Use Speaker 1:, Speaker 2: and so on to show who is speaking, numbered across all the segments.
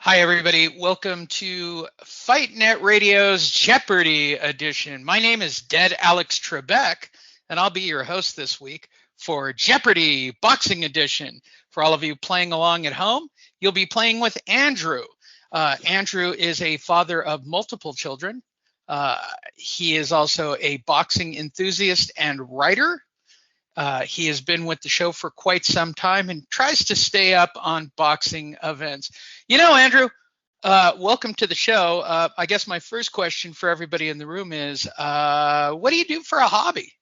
Speaker 1: Hi, everybody. Welcome to FightNet Radio's Jeopardy edition. My name is Dead Alex Trebek, and I'll be your host this week for Jeopardy Boxing Edition. For all of you playing along at home, you'll be playing with Andrew. Andrew is a father of multiple children. He is also a boxing enthusiast and writer. He has been with the show for quite some time and tries to stay up on boxing events. You know, Andrew, welcome to the show. I guess my first question for everybody in the room is, what do you do for a hobby?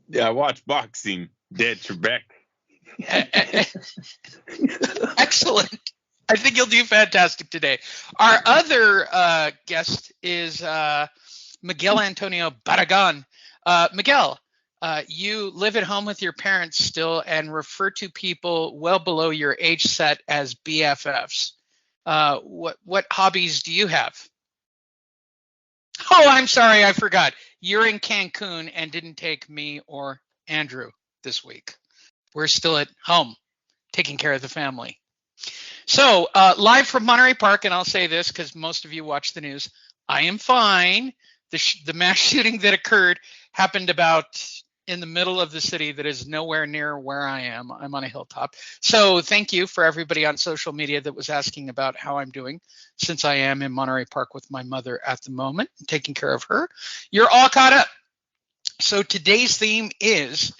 Speaker 2: Yeah, I watch boxing, Dead Trebek.
Speaker 1: Excellent. I think you'll do fantastic today. Our other guest is Miguel Antonio Barragan. Miguel, you live at home with your parents still and refer to people well below your age set as BFFs. What hobbies do you have? Oh, I'm sorry, I forgot. You're in Cancun and didn't take me or Andrew this week. We're still at home, taking care of the family. So, live from Monterey Park, and I'll say this because most of you watch the news, I am fine. The mass shooting that occurred happened about in the middle of the city that is nowhere near where I am. I'm on a hilltop. So thank you for everybody on social media that was asking about how I'm doing, since I am in Monterey Park with my mother at the moment, taking care of her. You're all caught up. So today's theme is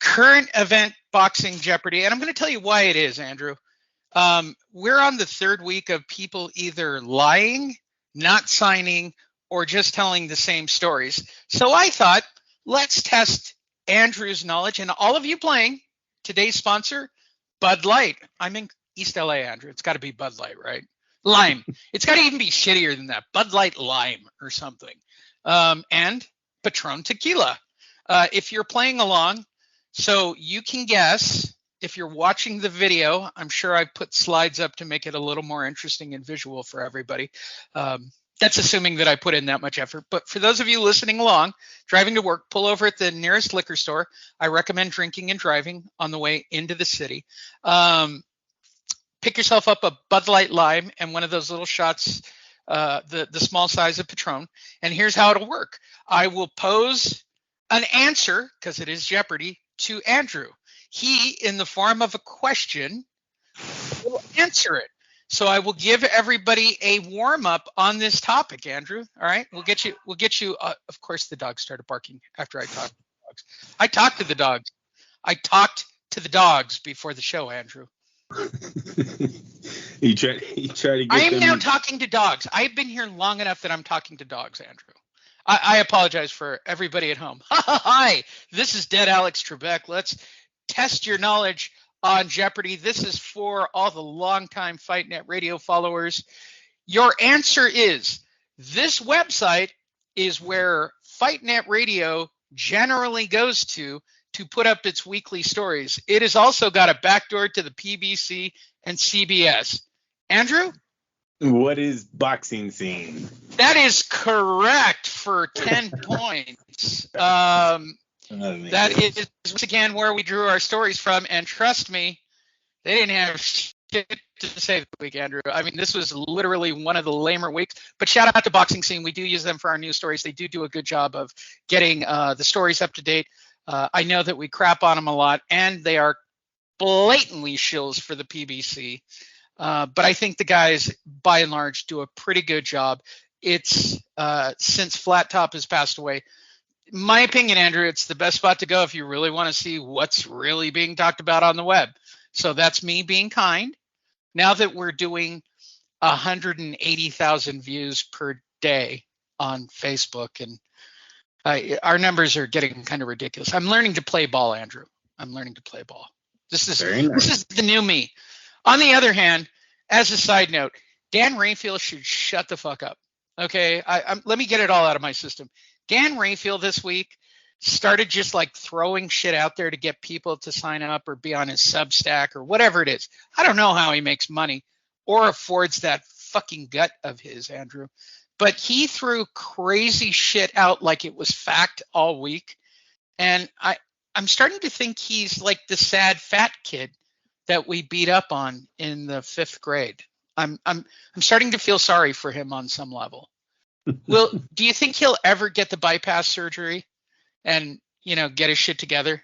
Speaker 1: current event boxing Jeopardy. And I'm going to tell you why it is, Andrew. We're on the third week of people either lying, not signing, or just telling the same stories. So I thought, let's test Andrew's knowledge. And all of you playing, today's sponsor, Bud Light. I'm in East LA, Andrew. It's got to be Bud Light, right? Lime. It's got to even be shittier than that. Bud Light Lime or something. And Patron Tequila. If you're playing along, so you can guess. If you're watching the video, I'm sure I've put slides up to make it a little more interesting and visual for everybody. That's assuming that I put in that much effort. But for those of you listening along, driving to work, pull over at the nearest liquor store. I recommend drinking and driving on the way into the city. Pick yourself up a Bud Light Lime and one of those little shots, the small size of Patron. And here's how it'll work. I will pose an answer, because it is Jeopardy, to Andrew. He, in the form of a question, will answer it. So I will give everybody a warm up on this topic, Andrew. All right, we'll get you. Of course, the dog started barking after I talked to the dogs. I talked to the dogs. I talked to the dogs before the show, Andrew.
Speaker 2: You try to get
Speaker 1: I am
Speaker 2: them.
Speaker 1: now talking to dogs. I've been here long enough that I'm talking to dogs, Andrew. I apologize for everybody at home. Hi, this is Dead Alex Trebek. Let's test your knowledge on Jeopardy. This is for all the longtime FightNet Radio followers. Your answer is, this website is where FightNet Radio generally goes to put up its weekly stories. It has also got a backdoor to the PBC and CBS. Andrew?
Speaker 2: What is boxing scene?
Speaker 1: That is correct for 10 points. That is, once again, where we drew our stories from. And trust me, they didn't have shit to say this week, Andrew. I mean, this was literally one of the lamer weeks. But shout out to Boxing Scene. We do use them for our news stories. They do a good job of getting the stories up to date. I know that we crap on them a lot, and they are blatantly shills for the PBC. But I think the guys, by and large, do a pretty good job. It's since Flat Top has passed away, my opinion, Andrew, it's the best spot to go if you really want to see what's really being talked about on the web. So that's me being kind. Now that we're doing 180,000 views per day on Facebook, and our numbers are getting kind of ridiculous. I'm learning to play ball, Andrew. I'm learning to play ball. This is the new me. On the other hand, as a side note, Dan Rayfield should shut the fuck up. Okay, let me get it all out of my system. Dan Rayfield this week started just like throwing shit out there to get people to sign up or be on his Substack or whatever it is. I don't know how he makes money or affords that fucking gut of his, Andrew. But he threw crazy shit out like it was fact all week. And I'm starting to think he's like the sad fat kid that we beat up on in the 5th grade. I'm starting to feel sorry for him on some level. Do you think he'll ever get the bypass surgery and, get his shit together?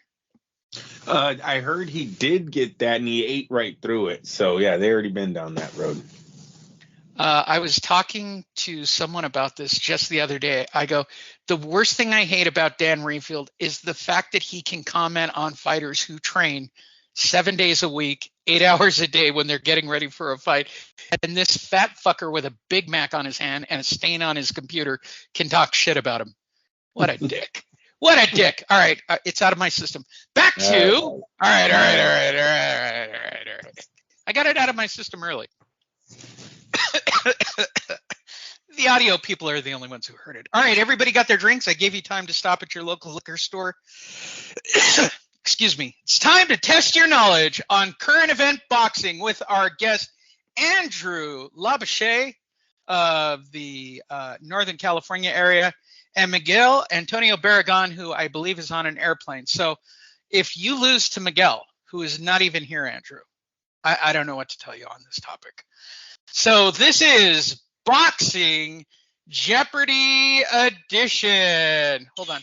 Speaker 2: I heard he did get that and he ate right through it. So yeah, they already been down that road.
Speaker 1: I was talking to someone about this just the other day. I go, the worst thing I hate about Dan Rayfield is the fact that he can comment on fighters who train 7 days a week, 8 hours a day when they're getting ready for a fight. And this fat fucker with a Big Mac on his hand and a stain on his computer can talk shit about him. What a dick. What a dick. All right. It's out of my system. Back to. All right. I got it out of my system early. The audio people are the only ones who heard it. All right, everybody got their drinks. I gave you time to stop at your local liquor store. Excuse me. It's time to test your knowledge on current event boxing with our guest, Andrew Labouche of the Northern California area, and Miguel Antonio Barragan, who I believe is on an airplane. So if you lose to Miguel, who is not even here, Andrew, I don't know what to tell you on this topic. So this is Boxing Jeopardy edition. Hold on.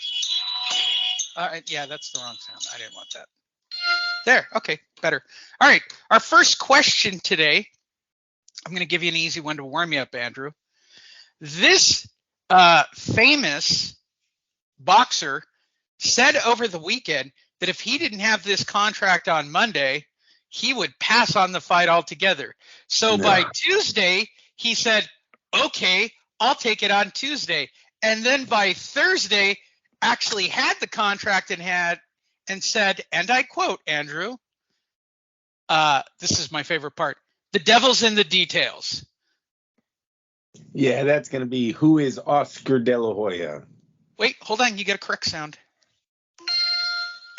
Speaker 1: Yeah, that's the wrong sound. I didn't want that. There. Okay, better. All right. Our first question today, I'm going to give you an easy one to warm you up, Andrew. This famous boxer said over the weekend that if he didn't have this contract on Monday, he would pass on the fight altogether. So by Tuesday, he said, okay, I'll take it on Tuesday. And then by Thursday, actually had the contract in hand and said, and I quote, Andrew, this is my favorite part, the devil's in the details.
Speaker 2: Yeah, that's going to be who is Oscar De La Hoya.
Speaker 1: Wait, hold on. You get a correct sound.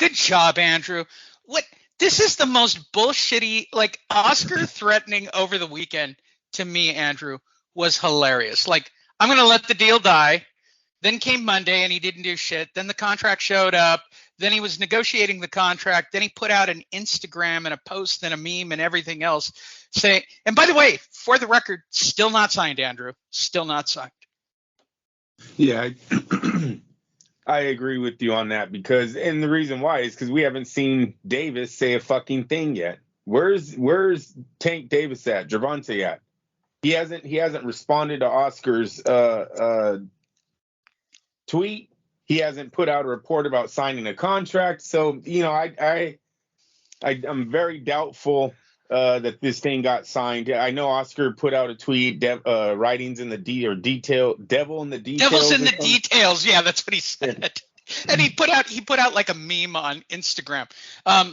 Speaker 1: Good job, Andrew. What? This is the most bullshitty, like Oscar threatening over the weekend to me, Andrew, was hilarious. Like, I'm going to let the deal die. Then came Monday and he didn't do shit. Then the contract showed up. Then he was negotiating the contract. Then he put out an Instagram and a post and a meme and everything else saying, and by the way, for the record, still not signed, Andrew. Still not signed.
Speaker 2: Yeah, I agree with you on that and the reason why is because we haven't seen Davis say a fucking thing yet. Where's Tank Davis at? Gervonta at? He hasn't responded to Oscar's tweet. He hasn't put out a report about signing a contract. So, I'm very doubtful that this thing got signed. I know Oscar put out a tweet, writings in the devil in the details.
Speaker 1: Devil's in the details. Yeah, that's what he said. And he put out like a meme on Instagram.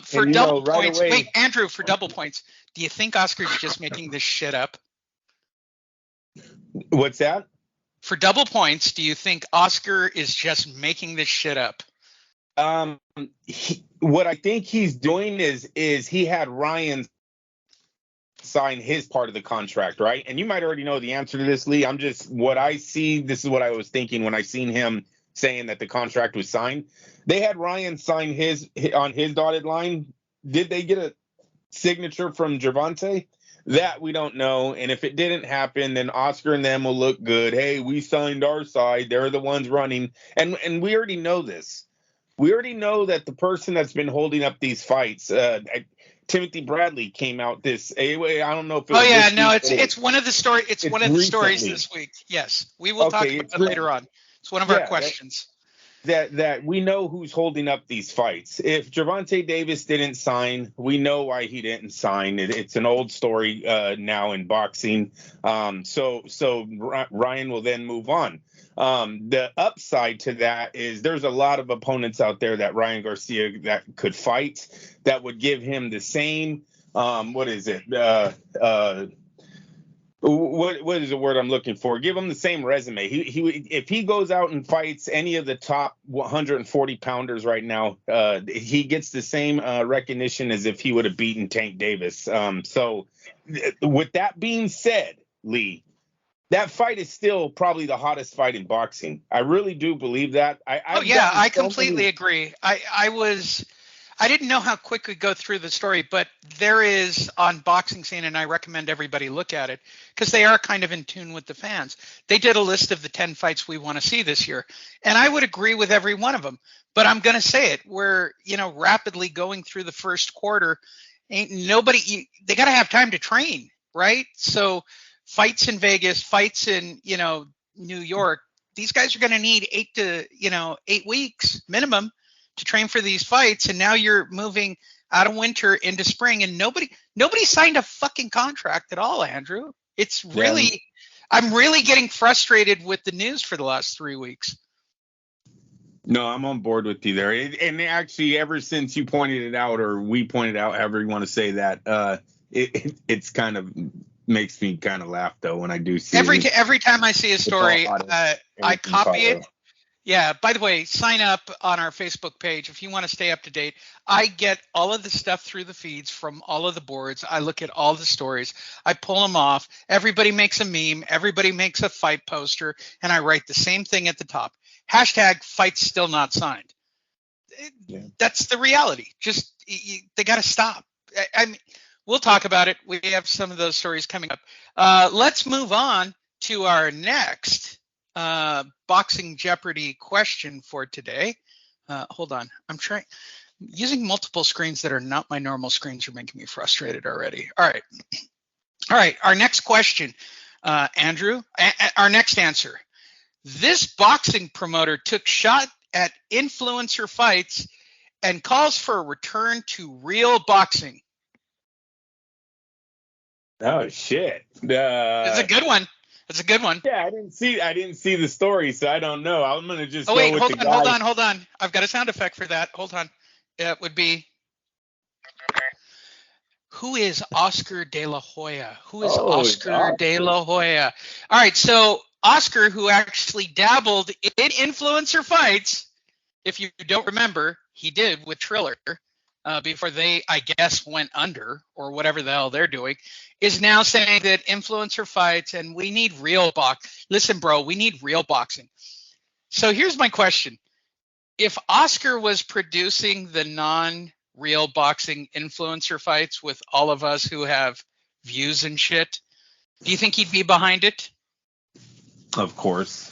Speaker 1: For double points. Away, wait, Andrew, for double points, do you think Oscar's just making this shit up?
Speaker 2: What's that?
Speaker 1: For double points, do you think Oscar is just making this shit up?
Speaker 2: What I think he's doing is he had Ryan sign his part of the contract, right? And you might already know the answer to this, Lee. This is what I was thinking when I seen him saying that the contract was signed. They had Ryan sign his on his dotted line. Did they get a signature from Gervonta? That we don't know. And if it didn't happen, then Oscar and them will look good. Hey, we signed our side. They're the ones running. And we already know this. We already know that the person that's been holding up these fights, Timothy Bradley came out this. I don't know if it was
Speaker 1: it's one of the story. It's one of the stories this week. Yes, we will talk about it later on. It's one of our questions.
Speaker 2: That we know who's holding up these fights. If Gervonta Davis didn't sign, we know why he didn't sign. It's an old story now in boxing. So Ryan will then move on. The upside to that is there's a lot of opponents out there that Ryan Garcia that could fight that would give him the same. What is it? What is the word I'm looking for? Give him the same resume. He if he goes out and fights any of the top 140 pounders right now, he gets the same recognition as if he would have beaten Tank Davis. So with that being said, Lee, that fight is still probably the hottest fight in boxing. I really do believe that.
Speaker 1: I completely agree. I I didn't know how quick we'd go through the story, but there is on Boxing Scene, and I recommend everybody look at it because they are kind of in tune with the fans. They did a list of the 10 fights we want to see this year, and I would agree with every one of them. But I'm going to say it: we're rapidly going through the first quarter. Ain't nobody. They got to have time to train, right? So fights in Vegas, fights in New York. These guys are going to need 8 weeks minimum to train for these fights, and now you're moving out of winter into spring, and nobody signed a fucking contract at all, Andrew. It's really, I'm really getting frustrated with the news for the last 3 weeks.
Speaker 2: No, I'm on board with you there. And actually, ever since you pointed it out, or we pointed out, however you want to say that, it's kind of makes me kind of laugh though when I do see
Speaker 1: every time I see a story, I copy it. Yeah, by the way, sign up on our Facebook page if you want to stay up to date. I get all of the stuff through the feeds from all of the boards. I look at all the stories. I pull them off. Everybody makes a meme. Everybody makes a fight poster. And I write the same thing at the top. Hashtag fights still not signed. That's the reality. Just they got to stop. I mean, we'll talk about it. We have some of those stories coming up. Let's move on to our next Boxing Jeopardy question for today. Hold on. I'm using multiple screens that are not my normal screens are making me frustrated already. All right. Our next question, Andrew, our next answer. This boxing promoter took shot at influencer fights and calls for a return to real boxing.
Speaker 2: Oh shit!
Speaker 1: It's a good one. It's a good one.
Speaker 2: Yeah, I didn't see the story, so I don't know. I'm gonna just
Speaker 1: go with
Speaker 2: the guy.
Speaker 1: Hold on. I've got a sound effect for that. Hold on. It would be. Who is Oscar De La Hoya? Oscar De La Hoya? All right, so Oscar, who actually dabbled in influencer fights, if you don't remember, he did with Triller before they, I guess, went under or whatever the hell they're doing, is now saying that influencer fights and we need real box. Listen, bro, we need real boxing. So here's my question. If Oscar was producing the non-real boxing influencer fights with all of us who have views and shit, do you think he'd be behind it?
Speaker 2: Of course.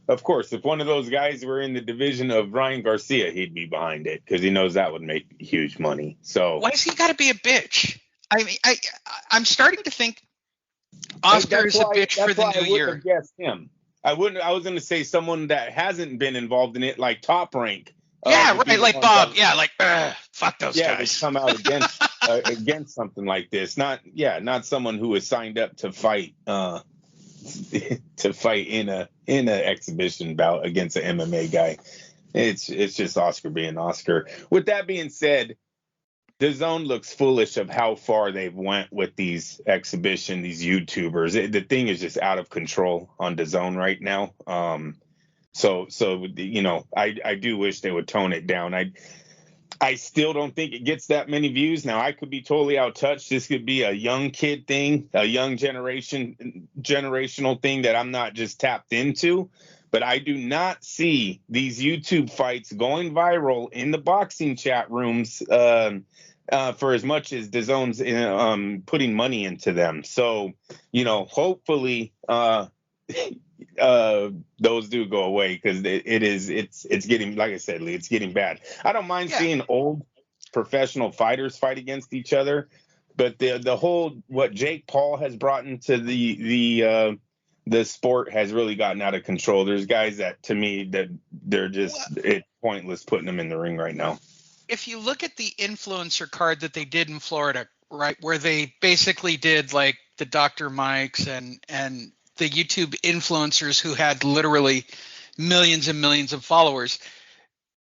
Speaker 2: If one of those guys were in the division of Ryan Garcia, he'd be behind it because he knows that would make huge money. So
Speaker 1: why does he got to be a bitch? I mean, I'm starting to think Oscar is a bitch for the new year.
Speaker 2: I wouldn't have guessed him. I was going to say someone that hasn't been involved in it, like Top Rank.
Speaker 1: Yeah, right, like Bob. Yeah, like fuck those guys.
Speaker 2: Yeah, they come out against something like this. Not someone who is signed up to fight. To fight in a exhibition bout against an MMA guy. It's just Oscar being Oscar. With that being said, DAZN looks foolish of how far they've went with these these YouTubers. The thing is just out of control on DAZN right now. So I do wish they would tone it down. I still don't think it gets that many views. Now, I could be totally out touched. This could be a young kid thing, a young generational thing that I'm not just tapped into. But I do not see these YouTube fights going viral in the boxing chat rooms for as much as DAZN's putting money into them. So, hopefully those do go away because it's getting, like I said, Lee, it's getting bad. I don't mind seeing old professional fighters fight against each other, but the whole what Jake Paul has brought into the sport has really gotten out of control. There's guys that, to me, that they're just it's pointless putting them in the ring right now.
Speaker 1: If you look at the influencer card that they did in Florida, right, where they basically did like the Dr. Mikes and the YouTube influencers who had literally millions and millions of followers.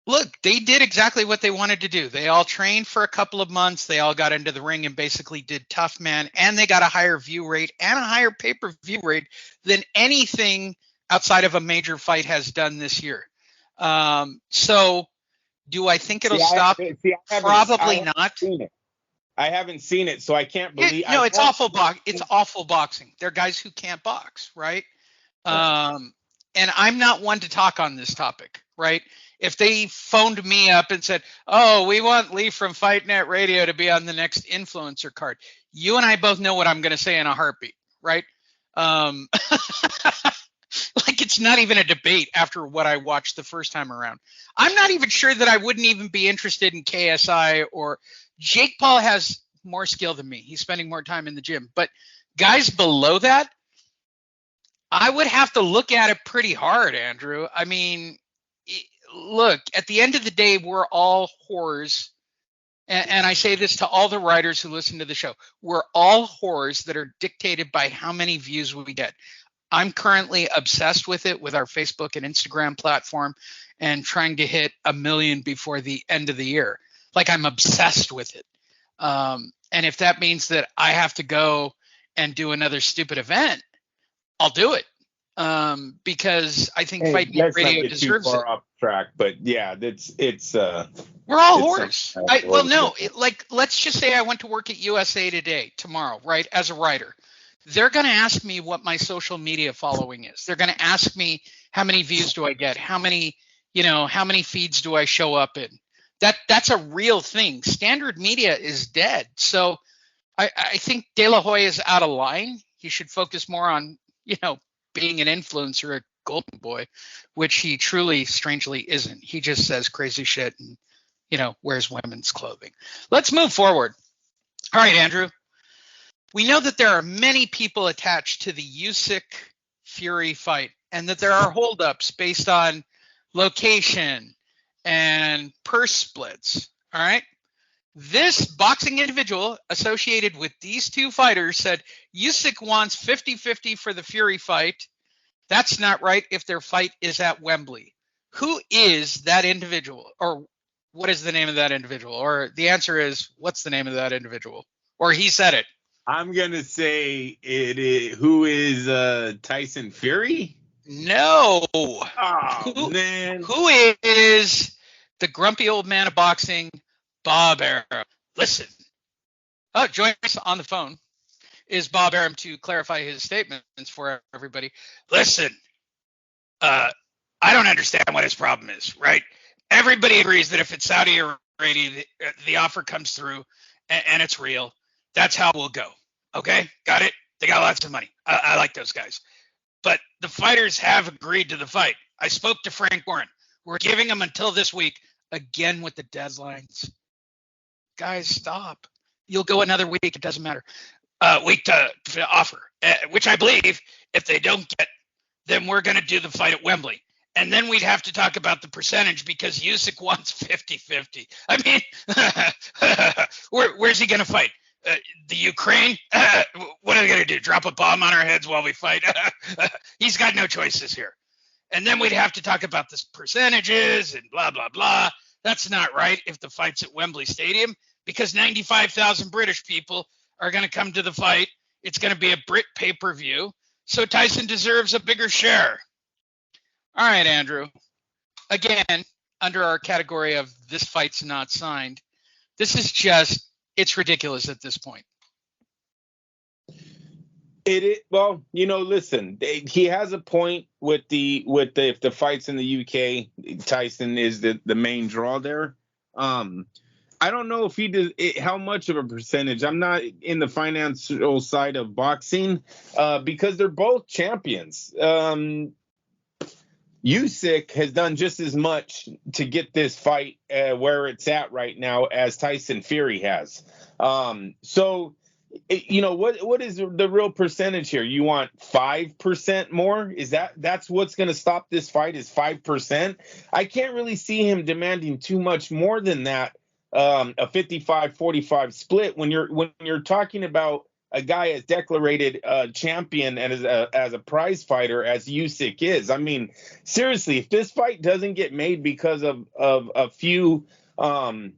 Speaker 1: Look, they did exactly what they wanted to do. They all trained for a couple of months. They all got into the ring and basically did tough man, and they got a higher view rate and a higher pay-per-view rate than anything outside of a major fight has done this year. So do I think it'll stop? Probably not.
Speaker 2: I haven't seen it, so I can't believe.
Speaker 1: It's awful. It's awful boxing. They're guys who can't box, right? And I'm not one to talk on this topic, right? If they phoned me up and said, "Oh, we want Lee from Fight Net Radio to be on the next influencer card," you and I both know what I'm going to say in a heartbeat, right? Um, like it's not even a debate after what I watched the first time around. I'm not even sure that I wouldn't even be interested in KSI or Jake Paul has more skill than me. He's spending more time in the gym. But guys below that, I would have to look at it pretty hard, Andrew. I mean, look, at the end of the day, we're all whores. And I say this to all the writers who listen to the show. We're all whores that are dictated by how many views we get. I'm currently obsessed with it with our Facebook and Instagram platform and trying to hit 1 million before the end of the year. Like I'm obsessed with it. And if that means that I have to go and do another stupid event, I'll do it. Because I think Fight Night Radio deserves it.
Speaker 2: Off track, but yeah, it's
Speaker 1: we're all whores. Let's just say I went to work at USA Today tomorrow, right, as a writer. They're going to ask me what my social media following is. They're going to ask me how many views do I get? How many feeds do I show up in? That's a real thing. Standard media is dead. So I think De La Hoya is out of line. He should focus more on, being an influencer at Golden Boy, which he truly, strangely isn't. He just says crazy shit and, wears women's clothing. Let's move forward. All right, Andrew. We know that there are many people attached to the Usyk Fury fight and that there are holdups based on location and purse splits. All right. This boxing individual associated with these two fighters said Usyk wants 50-50 for the Fury fight. That's not right if their fight is at Wembley. Who is that individual? Or what is the name of that individual? Or the answer is, what's the name of that individual? Or he said it.
Speaker 2: I'm going to say who is Tyson Fury?
Speaker 1: No.
Speaker 2: Oh, man.
Speaker 1: Who is the grumpy old man of boxing, Bob Arum? Listen. Joining us on the phone is Bob Arum to clarify his statements for everybody. Listen, I don't understand what his problem is, right? Everybody agrees that if it's Saudi Arabia, the offer comes through and it's real. That's how we'll go. Okay, got it? They got lots of money. I like those guys. But the fighters have agreed to the fight. I spoke to Frank Warren. We're giving them until this week, again with the deadlines. Guys, stop. You'll go another week. It doesn't matter. Week to offer, which I believe if they don't get, then we're going to do the fight at Wembley. And then we'd have to talk about the percentage because Usyk wants 50-50. I mean, where's he going to fight? The Ukraine? What are they going to do? Drop a bomb on our heads while we fight? He's got no choices here. And then we'd have to talk about the percentages and blah, blah, blah. That's not right if the fight's at Wembley Stadium because 95,000 British people are going to come to the fight. It's going to be a Brit pay-per-view. So Tyson deserves a bigger share. All right, Andrew. Again, under our category of this fight's not signed, this is just, it's ridiculous at this point.
Speaker 2: Well, listen, he has a point with if the fight's in the UK, Tyson is the main draw there. I don't know if he does how much of a percentage. I'm not in the financial side of boxing because they're both champions. Usyk has done just as much to get this fight where it's at right now as Tyson Fury has. So, what is the real percentage here? You want 5% more? That's what's going to stop this fight is 5%? I can't really see him demanding too much more than that. A 55-45 split when you're talking about a guy as declared champion and as a prize fighter as Usyk is. I mean, seriously, if this fight doesn't get made because of a few $1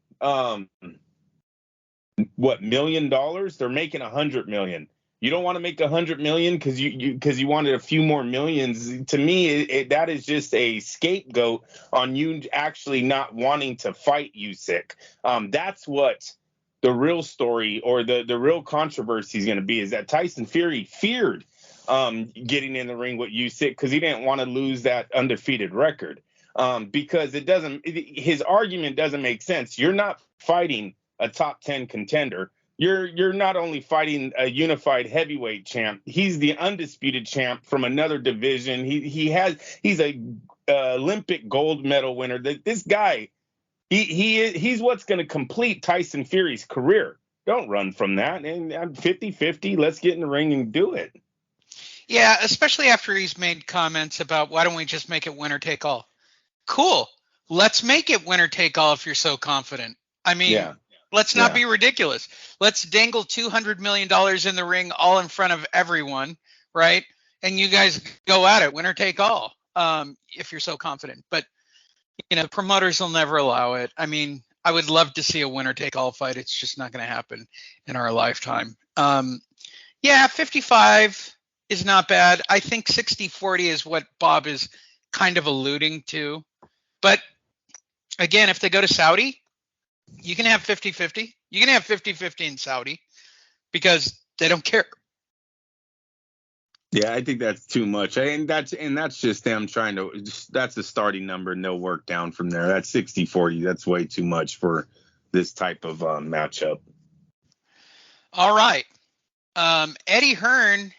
Speaker 2: million, they're making $100 million. You don't want to make $100 million because you wanted a few more millions. To me, that is just a scapegoat on you actually not wanting to fight Usyk. That's what the real story or the real controversy is going to be, is that Tyson Fury feared getting in the ring with Usyk because he didn't want to lose that undefeated record. because his argument doesn't make sense. You're not fighting a top 10 contender. You're not only fighting a unified heavyweight champ. He's the undisputed champ from another division. He's a Olympic gold medal winner. This guy, he's what's going to complete Tyson Fury's career. Don't run from that. And I'm 50-50. Let's get in the ring and do it.
Speaker 1: Yeah, especially after he's made comments about why don't we just make it winner take all. Cool. Let's make it winner take all if you're so confident. I mean, let's not be ridiculous. Let's dangle $200 million in the ring all in front of everyone, right? And you guys go at it, winner take all, if you're so confident. But, promoters will never allow it. I mean, I would love to see a winner take all fight. It's just not going to happen in our lifetime. 55 is not bad. I think 60-40 is what Bob is kind of alluding to. But again, if they go to Saudi, you can have 50-50. You can have 50-50 in Saudi because they don't care.
Speaker 2: Yeah, I think that's too much. And that's just them trying to that's the starting number and they'll work down from there. That's 60-40. That's way too much for this type of matchup.
Speaker 1: All right. Eddie Hearn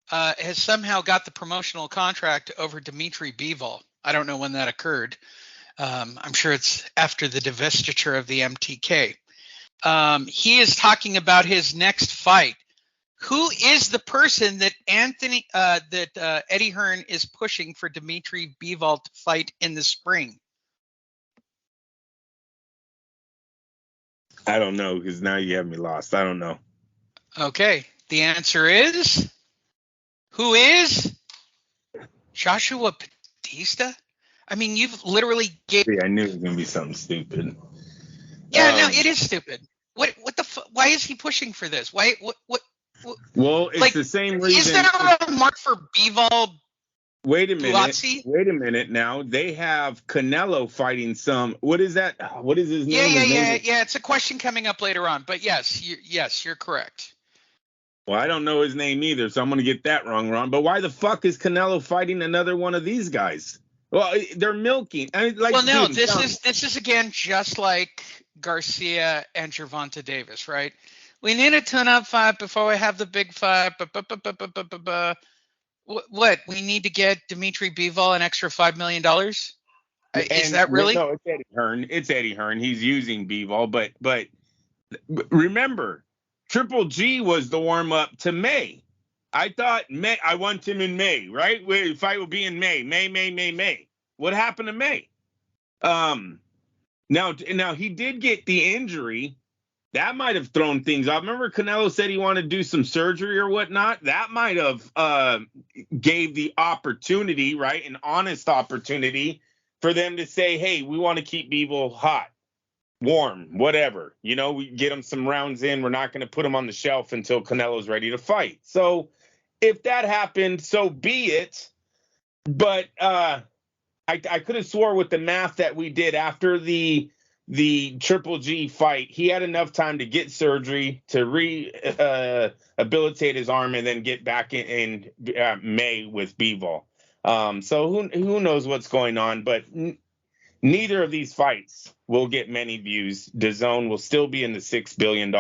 Speaker 1: has somehow got the promotional contract over Dimitri Bivol. I don't know when that occurred. I'm sure it's after the divestiture of the MTK. He is talking about his next fight. Who is the person that Eddie Hearn is pushing for Dimitri Bivol to fight in the spring?
Speaker 2: I don't know, because now you have me lost. I don't know.
Speaker 1: Okay. The answer is, who is Joshua Batista? I mean, you've literally
Speaker 2: Yeah, I knew it was gonna be something stupid.
Speaker 1: Yeah, no, it is stupid. What the why is he pushing for this? Why what?
Speaker 2: Well, it's the same reason.
Speaker 1: Is there a mark for Bivol?
Speaker 2: Wait a minute.
Speaker 1: Buatsi?
Speaker 2: Wait a minute now. They have Canelo fighting some. What is that? What is his name?
Speaker 1: Yeah. It's a question coming up later on. But yes, you're correct.
Speaker 2: Well, I don't know his name either, so I'm going to get that wrong, Ron. But why the fuck is Canelo fighting another one of these guys? Well, they're milking.
Speaker 1: This is again just like Garcia and Gervonta Davis, right? We need a tune-up fight before we have the big fight. What? We need to get Dimitri Bivol an extra $5 million? Is that really?
Speaker 2: No, it's Eddie Hearn. It's Eddie Hearn. He's using Bivol, but remember, Triple G was the warm-up to May. I thought May. I want him in May, right? The fight will be in May. May. What happened to May? Now he did get the injury. That might have thrown things off. Remember, Canelo said he wanted to do some surgery or whatnot. That might have gave the opportunity, right, an honest opportunity for them to say, hey, we want to keep Bivol hot, warm, whatever. We get him some rounds in. We're not going to put him on the shelf until Canelo's ready to fight. So if that happened, so be it. But I could have swore with the math that we did after the Triple G fight, he had enough time to get surgery, to rehabilitate his arm, and then get back in May with Bivol. So who knows what's going on, but neither of these fights will get many views. DAZN will still be in the $6 billion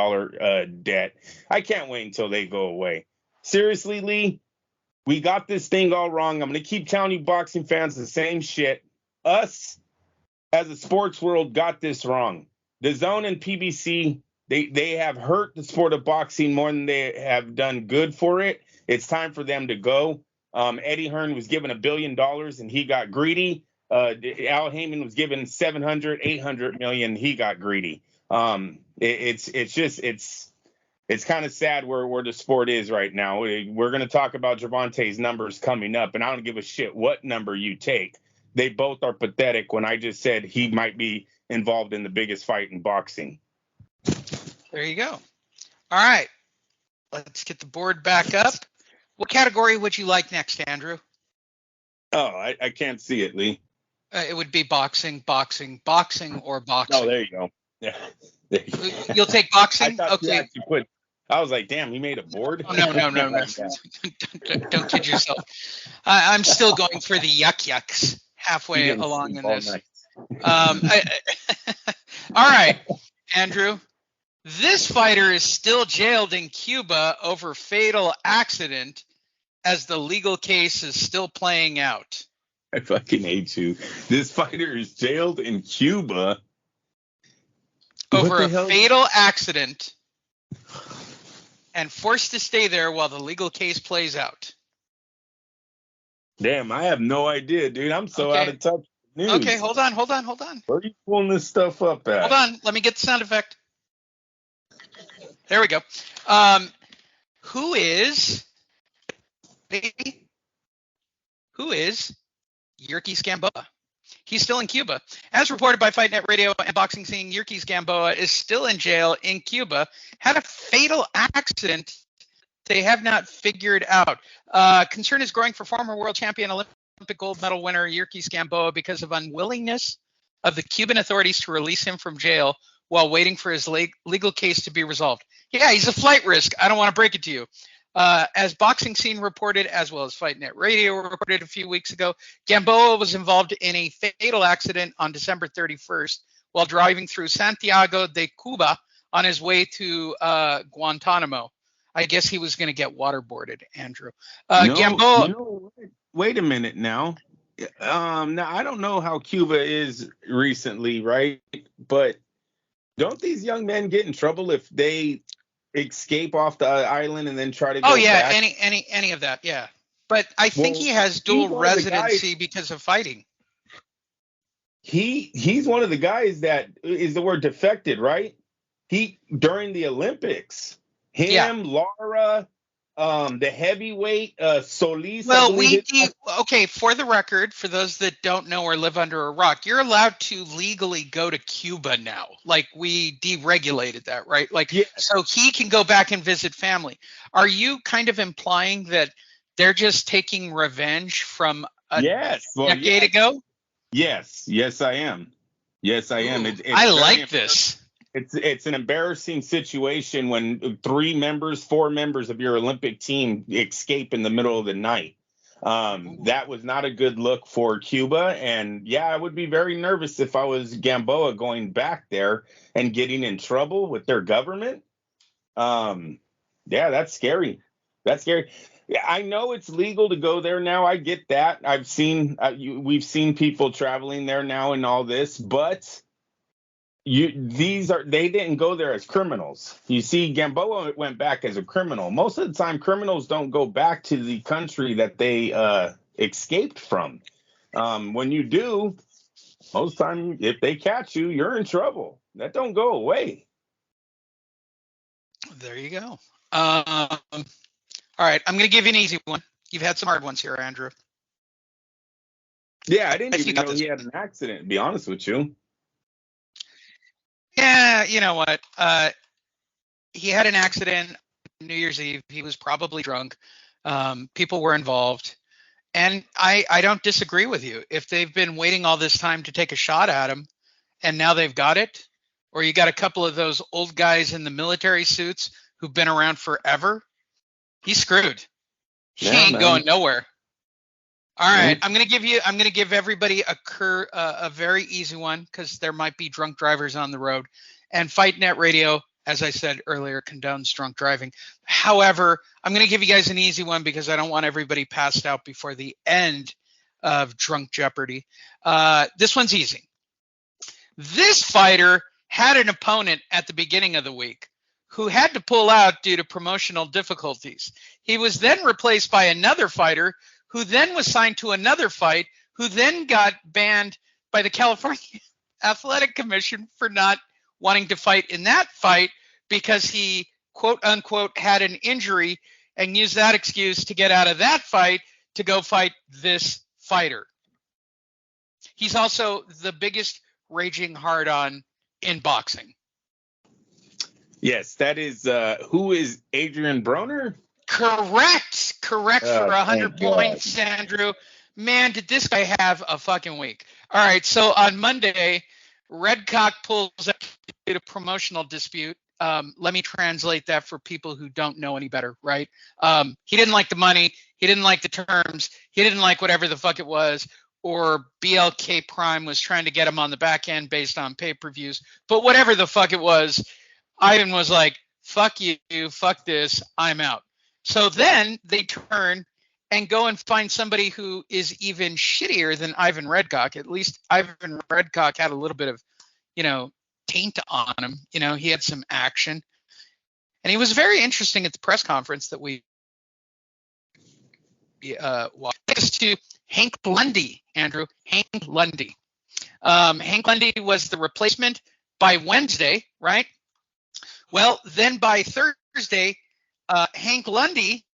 Speaker 2: debt. I can't wait until they go away. Seriously, Lee, we got this thing all wrong. I'm going to keep telling you boxing fans the same shit. Us, as a sports world, got this wrong. DAZN and PBC, they have hurt the sport of boxing more than they have done good for it. It's time for them to go. Eddie Hearn was given $1 billion and he got greedy. Al Heyman was given $700-800 million. He got greedy. It's kind of sad where the sport is right now. We're going to talk about Gervonta's numbers coming up, and I don't give a shit what number you take. They both are pathetic when I just said he might be involved in the biggest fight in boxing.
Speaker 1: There you go. All right. Let's get the board back up. What category would you like next, Andrew?
Speaker 2: Oh, I can't see it, Lee.
Speaker 1: It would be boxing, or boxing.
Speaker 2: Oh, there you go. Yeah.
Speaker 1: You'll take boxing? Okay.
Speaker 2: I was like, damn, he made a board?
Speaker 1: Oh, no. Don't kid yourself. I'm still going for the yucks. halfway
Speaker 2: didn't
Speaker 1: along
Speaker 2: sleep
Speaker 1: in
Speaker 2: all
Speaker 1: this.
Speaker 2: night.
Speaker 1: All right, Andrew. This fighter is still jailed in Cuba over fatal accident as the legal case is still playing out.
Speaker 2: I fucking hate you. This fighter is jailed in Cuba
Speaker 1: Over a fatal accident and forced to stay there while the legal case plays out.
Speaker 2: Damn, I have no idea, dude. I'm so out of touch with news.
Speaker 1: Okay, hold on.
Speaker 2: Where are you pulling this stuff up at?
Speaker 1: Hold on. Let me get the sound effect. There we go. Who is Yurkis Gamboa? He's still in Cuba. As reported by Fight Net Radio and Boxing Scene, Yurkis Gamboa is still in jail in Cuba. Had a fatal accident they have not figured out. Concern is growing for former world champion Olympic gold medal winner Yurkis Gamboa because of unwillingness of the Cuban authorities to release him from jail while waiting for his legal case to be resolved. Yeah, he's a flight risk. I don't want to break it to you. As Boxing Scene reported, as well as Fight Net Radio reported a few weeks ago, Gamboa was involved in a fatal accident on December 31st while driving through Santiago de Cuba on his way to Guantanamo. I guess he was going to get waterboarded, Andrew. Gamboa.
Speaker 2: Wait a minute now. Now, I don't know how Cuba is recently, right? But don't these young men get in trouble if they escape off the island and then try to go back?
Speaker 1: any of that, yeah. But I think he has dual residency because of fighting.
Speaker 2: He's one of the guys that is the word defected, right? He during the Olympics, Lara, the heavyweight Solis.
Speaker 1: Well, for the record, for those that don't know or live under a rock, you're allowed to legally go to Cuba now. Like, we deregulated that, right? So he can go back and visit family. Are you kind of implying that they're just taking revenge from a decade ago?
Speaker 2: Yes, I am. It's
Speaker 1: I like this.
Speaker 2: It's an embarrassing situation when 4 members of your Olympic team escape in the middle of the night. That was not a good look for Cuba. And I would be very nervous if I was Gamboa going back there and getting in trouble with their government. That's scary. I know it's legal to go there now. I get that. We've seen people traveling there now and all this, but they didn't go there as criminals. You see, Gamboa went back as a criminal. Most of the time, criminals don't go back to the country that they escaped from. When you do, most time, if they catch you, you're in trouble. That don't go away.
Speaker 1: There you go. All right, I'm going to give you an easy one. You've had some hard ones here, Andrew.
Speaker 2: Yeah, I didn't even know he had an accident, to be honest with you.
Speaker 1: Yeah, you know what? He had an accident on New Year's Eve. He was probably drunk. People were involved. And I don't disagree with you. If they've been waiting all this time to take a shot at him and now they've got it, or you got a couple of those old guys in the military suits who've been around forever, he's screwed. He ain't going nowhere. All right, I'm gonna give everybody a very easy one because there might be drunk drivers on the road, and Fight Net Radio, as I said earlier, condones drunk driving. However, I'm gonna give you guys an easy one because I don't want everybody passed out before the end of Drunk Jeopardy. This one's easy. This fighter had an opponent at the beginning of the week who had to pull out due to promotional difficulties. He was then replaced by another fighter who then was signed to another fight, who then got banned by the California Athletic Commission for not wanting to fight in that fight because he, quote unquote, had an injury and used that excuse to get out of that fight to go fight this fighter. He's also the biggest raging hard-on in boxing.
Speaker 2: Yes, that is, who is Adrian Broner?
Speaker 1: Correct for 100 points, Andrew. Man, did this guy have a fucking week. All right, so on Monday, Redcock pulls up due to promotional dispute. Let me translate that for people who don't know any better, right? He didn't like the money. He didn't like the terms. He didn't like whatever the fuck it was. or BLK Prime was trying to get him on the back end based on pay-per-views. But whatever the fuck it was, Ivan was like, fuck you, fuck this, I'm out. So then they turn and go and find somebody who is even shittier than Ivan Redcock. At least Ivan Redcock had a little bit of, taint on him. He had some action. And he was very interesting at the press conference that we watched. Next to Hank Lundy, Andrew. Hank Lundy. Hank Lundy was the replacement by Wednesday, right? Well, then by Thursday, Hank Lundy,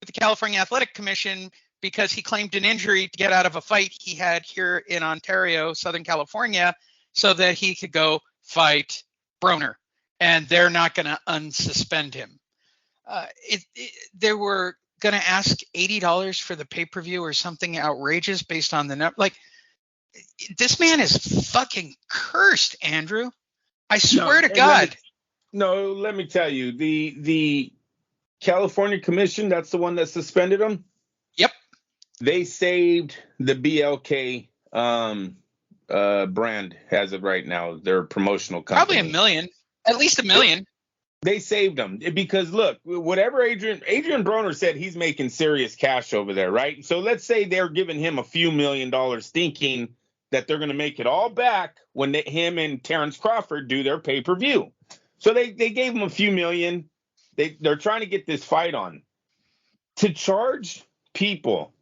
Speaker 1: the California Athletic Commission, because he claimed an injury to get out of a fight he had here in Ontario, Southern California, so that he could go fight Broner. And they're not going to unsuspend him. They were going to ask $80 for the pay-per-view or something outrageous based on the number. Like, this man is fucking cursed, Andrew. I swear to God.
Speaker 2: Let me tell you, the California Commission, that's the one that suspended him.
Speaker 1: Yep.
Speaker 2: They saved the BLK brand as of right now. Their promotional company.
Speaker 1: Probably $1 million. At least $1 million.
Speaker 2: They saved him because look, whatever Adrian Broner said, he's making serious cash over there, right? So let's say they're giving him a few $1 million, thinking that they're going to make it all back when him and Terrence Crawford do their pay-per-view. So they gave him a few million. They're trying to get this fight on. To charge people,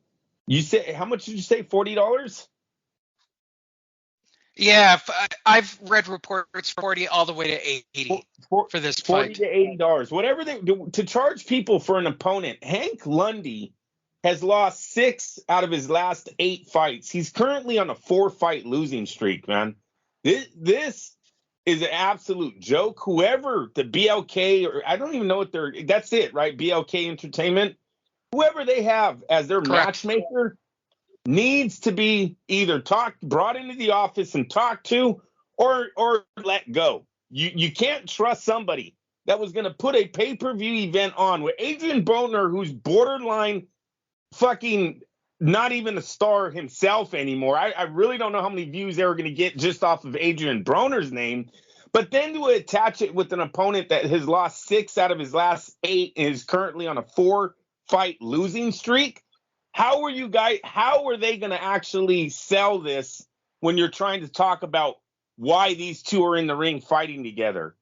Speaker 2: you say, how much did you say? $40?
Speaker 1: Yeah, I've read reports 40 all the way to 80 for this fight.
Speaker 2: $40 to $80. Whatever they do to charge people for an opponent. Hank Lundy has lost 6 out of his last 8 fights. He's currently on a 4-fight losing streak, man. This is an absolute joke. Whoever the BLK, or I don't even know what that's it, right? BLK Entertainment. Whoever they have as their matchmaker needs to be either brought into the office and talked to, or let go. You can't trust somebody that was going to put a pay-per-view event on with Adrian Broner, who's borderline fucking not even a star himself anymore. I really don't know how many views they were going to get just off of Adrian Broner's name. But then to attach it with an opponent that has lost 6 out of his last 8 and is currently on a 4-fight losing streak. How are they going to actually sell this when you're trying to talk about why these two are in the ring fighting together?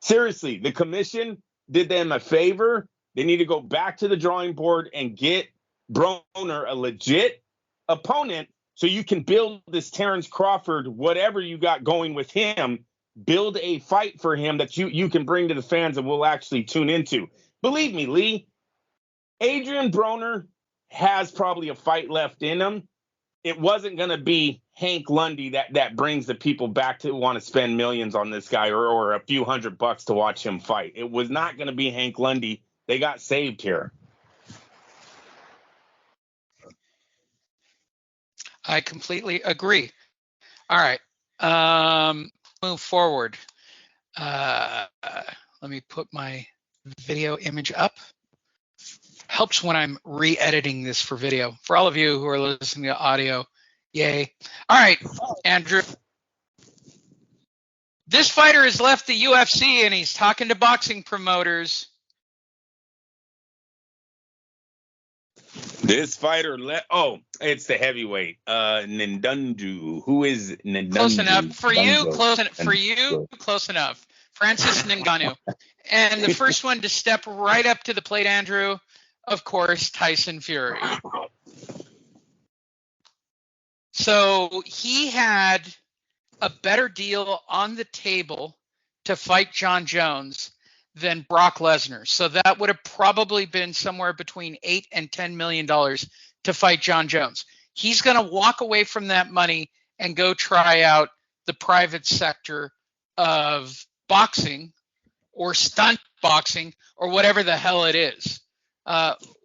Speaker 2: Seriously, the commission did them a favor. They need to go back to the drawing board and get Broner a legit opponent so you can build this Terrence Crawford, whatever you got going with him, build a fight for him that you can bring to the fans and we'll actually tune into. Believe me, Lee, Adrian Broner has probably a fight left in him. It wasn't going to be Hank Lundy that brings the people back to want to spend millions on this guy or a few $100 to watch him fight. It was not going to be Hank Lundy. They got saved here.
Speaker 1: I completely agree. All right. Move forward. Let me put my video image up. Helps when I'm re-editing this for video. For all of you who are listening to audio, yay. All right, Andrew. This fighter has left the UFC and he's talking to boxing promoters.
Speaker 2: This fighter it's the heavyweight. Ndundu. Who is Ndundu?
Speaker 1: Close enough. For you, close enough. Francis Ngannou. And the first one to step right up to the plate, Andrew, of course, Tyson Fury. So he had a better deal on the table to fight John Jones than Brock Lesnar. So that would have probably been somewhere between $8 and $10 million to fight John Jones. He's going to walk away from that money and go try out the private sector of boxing or stunt boxing or whatever the hell it is.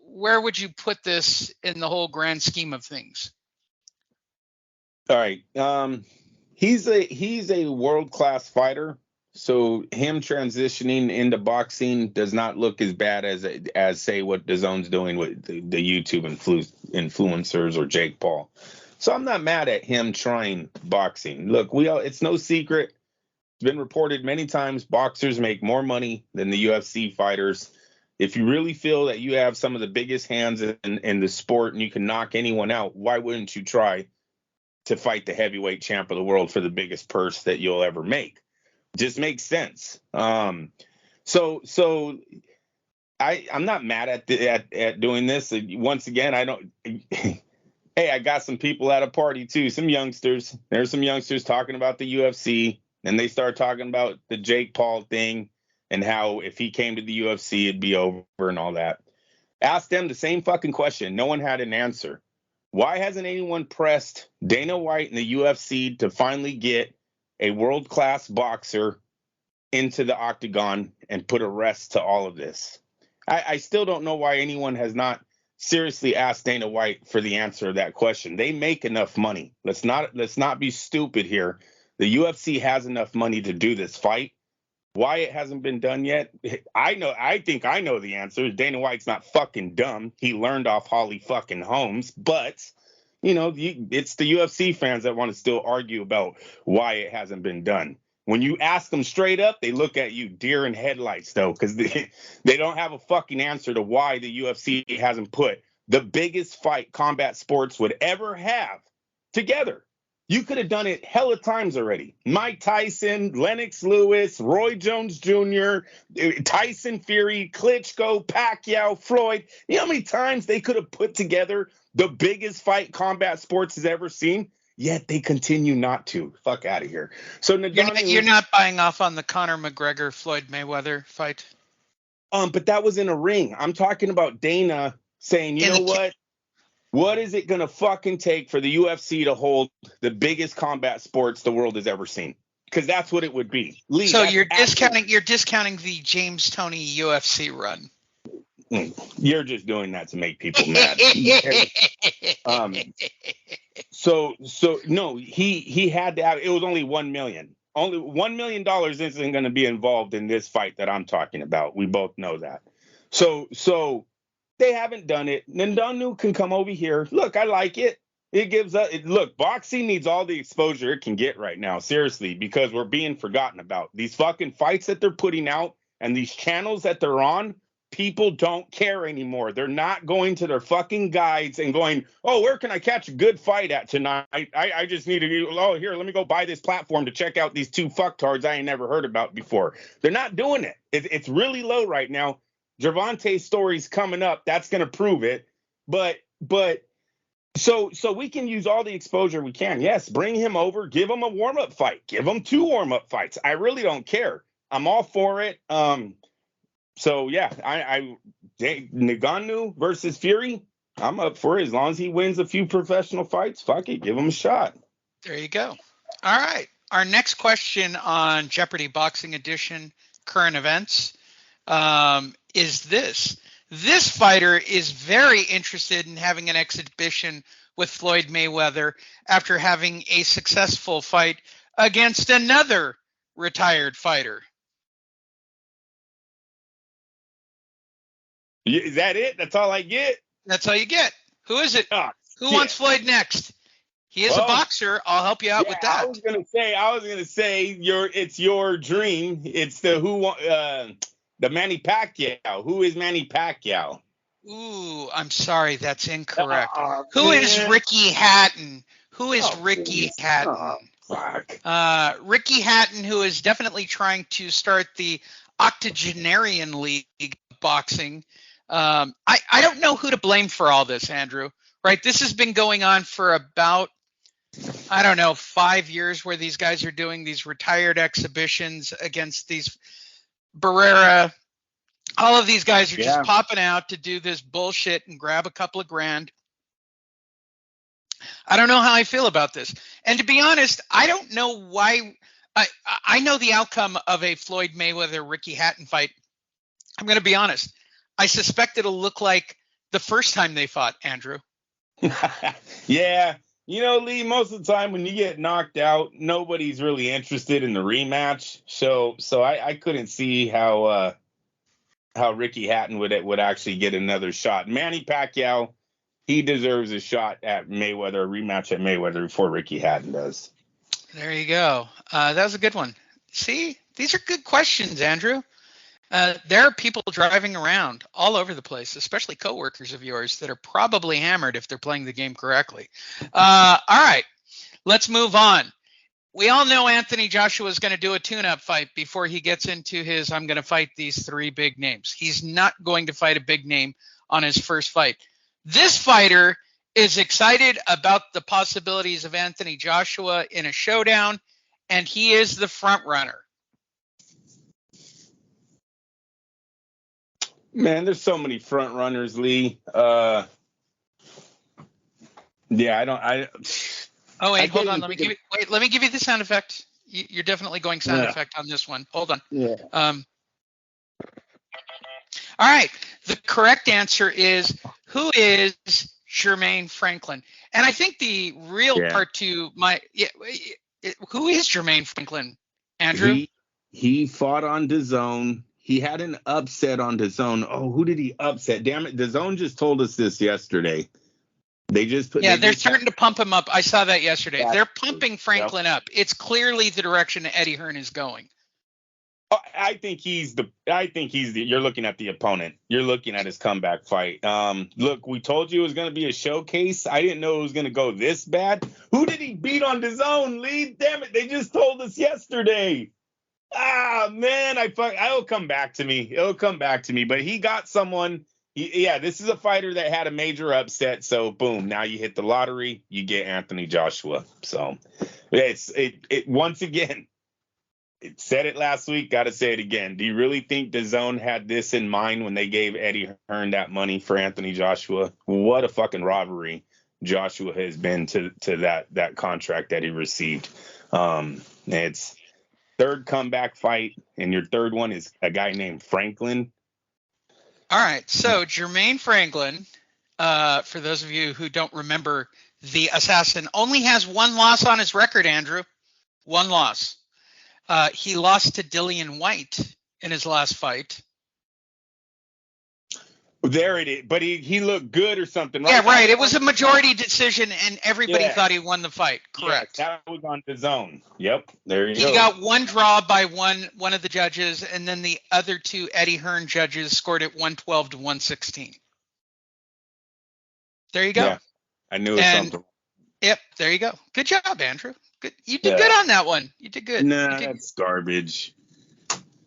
Speaker 1: Where would you put this in the whole grand scheme of things?
Speaker 2: All right. He's a world-class fighter. So him transitioning into boxing does not look as bad as say what DAZN's doing with the YouTube influencers or Jake Paul. So I'm not mad at him trying boxing. Look, it's no secret. It's been reported many times boxers make more money than the UFC fighters. If you really feel that you have some of the biggest hands in the sport and you can knock anyone out, why wouldn't you try to fight the heavyweight champ of the world for the biggest purse that you'll ever make? Just makes sense. So I'm not mad at doing this. Once again, I don't. Hey, I got some people at a party too. Some youngsters. There's some youngsters talking about the UFC, and they start talking about the Jake Paul thing and how if he came to the UFC, it'd be over and all that. Asked them the same fucking question. No one had an answer. Why hasn't anyone pressed Dana White and the UFC to finally get a world-class boxer into the octagon and put a rest to all of this? I still don't know why anyone has not seriously asked Dana White for the answer to that question. They make enough money. Let's not be stupid here. The UFC has enough money to do this fight. Why it hasn't been done yet? I think I know the answer. Dana White's not fucking dumb. He learned off Holly fucking Holmes, but it's the UFC fans that want to still argue about why it hasn't been done. When you ask them straight up, they look at you deer in headlights, though, because they don't have a fucking answer to why the UFC hasn't put the biggest fight combat sports would ever have together. You could have done it hella times already. Mike Tyson, Lennox Lewis, Roy Jones Jr., Tyson Fury, Klitschko, Pacquiao, Floyd. You know how many times they could have put together the biggest fight combat sports has ever seen? Yet they continue not to. Fuck out of here. So
Speaker 1: You're not buying off on the Conor McGregor Floyd Mayweather fight.
Speaker 2: But that was in a ring. I'm talking about Dana saying, you know what? What is it gonna fucking take for the UFC to hold the biggest combat sports the world has ever seen? Because that's what it would be. Lee,
Speaker 1: so you're discounting the James Toney UFC run.
Speaker 2: You're just doing that to make people mad. So no, he had to have. It was only $1 million. Only $1 million isn't going to be involved in this fight that I'm talking about. We both know that. So they haven't done it. Ngannou can come over here. Look, I like it. It gives us. Look, boxing needs all the exposure it can get right now. Seriously, because we're being forgotten about. These fucking fights that they're putting out and these channels that they're on. People don't care anymore. They're not going to their fucking guides and going, oh, where can I catch a good fight at tonight? I just need to, here, let me go buy this platform to check out these two fucktards I ain't never heard about before. They're not doing it. It's really low right now. Gervonta's story's coming up. That's going to prove it. But so we can use all the exposure we can. Yes, bring him over. Give him a warm-up fight. Give him 2 warm-up fights. I really don't care. I'm all for it. So yeah, Ngannou versus Fury, I'm up for it as long as he wins a few professional fights. Fuck it, give him a shot.
Speaker 1: There you go. All right, our next question on Jeopardy Boxing Edition current events is this. This fighter is very interested in having an exhibition with Floyd Mayweather after having a successful fight against another retired fighter.
Speaker 2: Is that it? That's all I get?
Speaker 1: That's all you get. Who is it? Who wants Floyd next? He is a boxer. I'll help you out with that.
Speaker 2: I was gonna say it's your dream. It's the Manny Pacquiao. Who is Manny Pacquiao?
Speaker 1: Ooh, I'm sorry, that's incorrect. Who is Ricky Hatton? Ricky Hatton?
Speaker 2: Fuck.
Speaker 1: Ricky Hatton, who is definitely trying to start the octogenarian league of boxing. I don't know who to blame for all this, Andrew. Right? This has been going on for about, 5 years where these guys are doing these retired exhibitions against these Barrera. All of these guys are just popping out to do this bullshit and grab a couple of grand. I don't know how I feel about this. And to be honest, I don't know why. I know the outcome of a Floyd Mayweather-Ricky Hatton fight. I'm going to be honest. I suspect it'll look like the first time they fought, Andrew.
Speaker 2: Yeah. Lee, most of the time when you get knocked out, nobody's really interested in the rematch. So I couldn't see how Ricky Hatton would actually get another shot. Manny Pacquiao, he deserves a shot at Mayweather, a rematch at Mayweather before Ricky Hatton does.
Speaker 1: There you go. That was a good one. See, these are good questions, Andrew. There are people driving around all over the place, especially coworkers of yours that are probably hammered if they're playing the game correctly. All right, let's move on. We all know Anthony Joshua is going to do a tune-up fight before he gets into his I'm going to fight these three big names. He's not going to fight a big name on his first fight. This fighter is excited about the possibilities of Anthony Joshua in a showdown, and he is the front runner.
Speaker 2: Man, there's so many front runners, Lee.
Speaker 1: Oh, wait, hold on. Let me give you the sound effect. You're definitely going sound effect on this one. Hold on.
Speaker 2: Yeah.
Speaker 1: All right. The correct answer is, who is Jermaine Franklin? And I think the real part to who is Jermaine Franklin, Andrew?
Speaker 2: He fought on DAZN. He had an upset on DAZN. Oh, who did he upset? Damn it. DAZN just told us this yesterday. They're
Speaker 1: starting to pump him up. I saw that yesterday. They're pumping Franklin up. It's clearly the direction Eddie Hearn is going.
Speaker 2: I think you're looking at the opponent. You're looking at his comeback fight. Look, we told you it was going to be a showcase. I didn't know it was going to go this bad. Who did he beat on DAZN, Lee? Damn it. They just told us yesterday. Man, it'll come back to me. But he got someone. This is a fighter that had a major upset. So boom, now you hit the lottery. You get Anthony Joshua. So it once again. It said it last week. Got to say it again. Do you really think DAZN had this in mind when they gave Eddie Hearn that money for Anthony Joshua? What a fucking robbery Joshua has been to that contract that he received. It's third comeback fight, and your third one is a guy named Franklin.
Speaker 1: All right, so Jermaine Franklin, for those of you who don't remember, the assassin only has one loss on his record, Andrew. One loss. He lost to Dillian White in his last fight.
Speaker 2: There it is. But he looked good or something, right?
Speaker 1: Yeah, right. It was a majority decision, and everybody thought he won the fight. Correct.
Speaker 2: Yeah, that was on DAZN. Yep. There you go.
Speaker 1: He got one draw by one of the judges, and then the other two Eddie Hearn judges scored it 112 to 116. There you go. Yeah,
Speaker 2: I knew it was something.
Speaker 1: Yep, there you go. Good job, Andrew. Good. You did good on that one. You did good.
Speaker 2: Nah, that's garbage.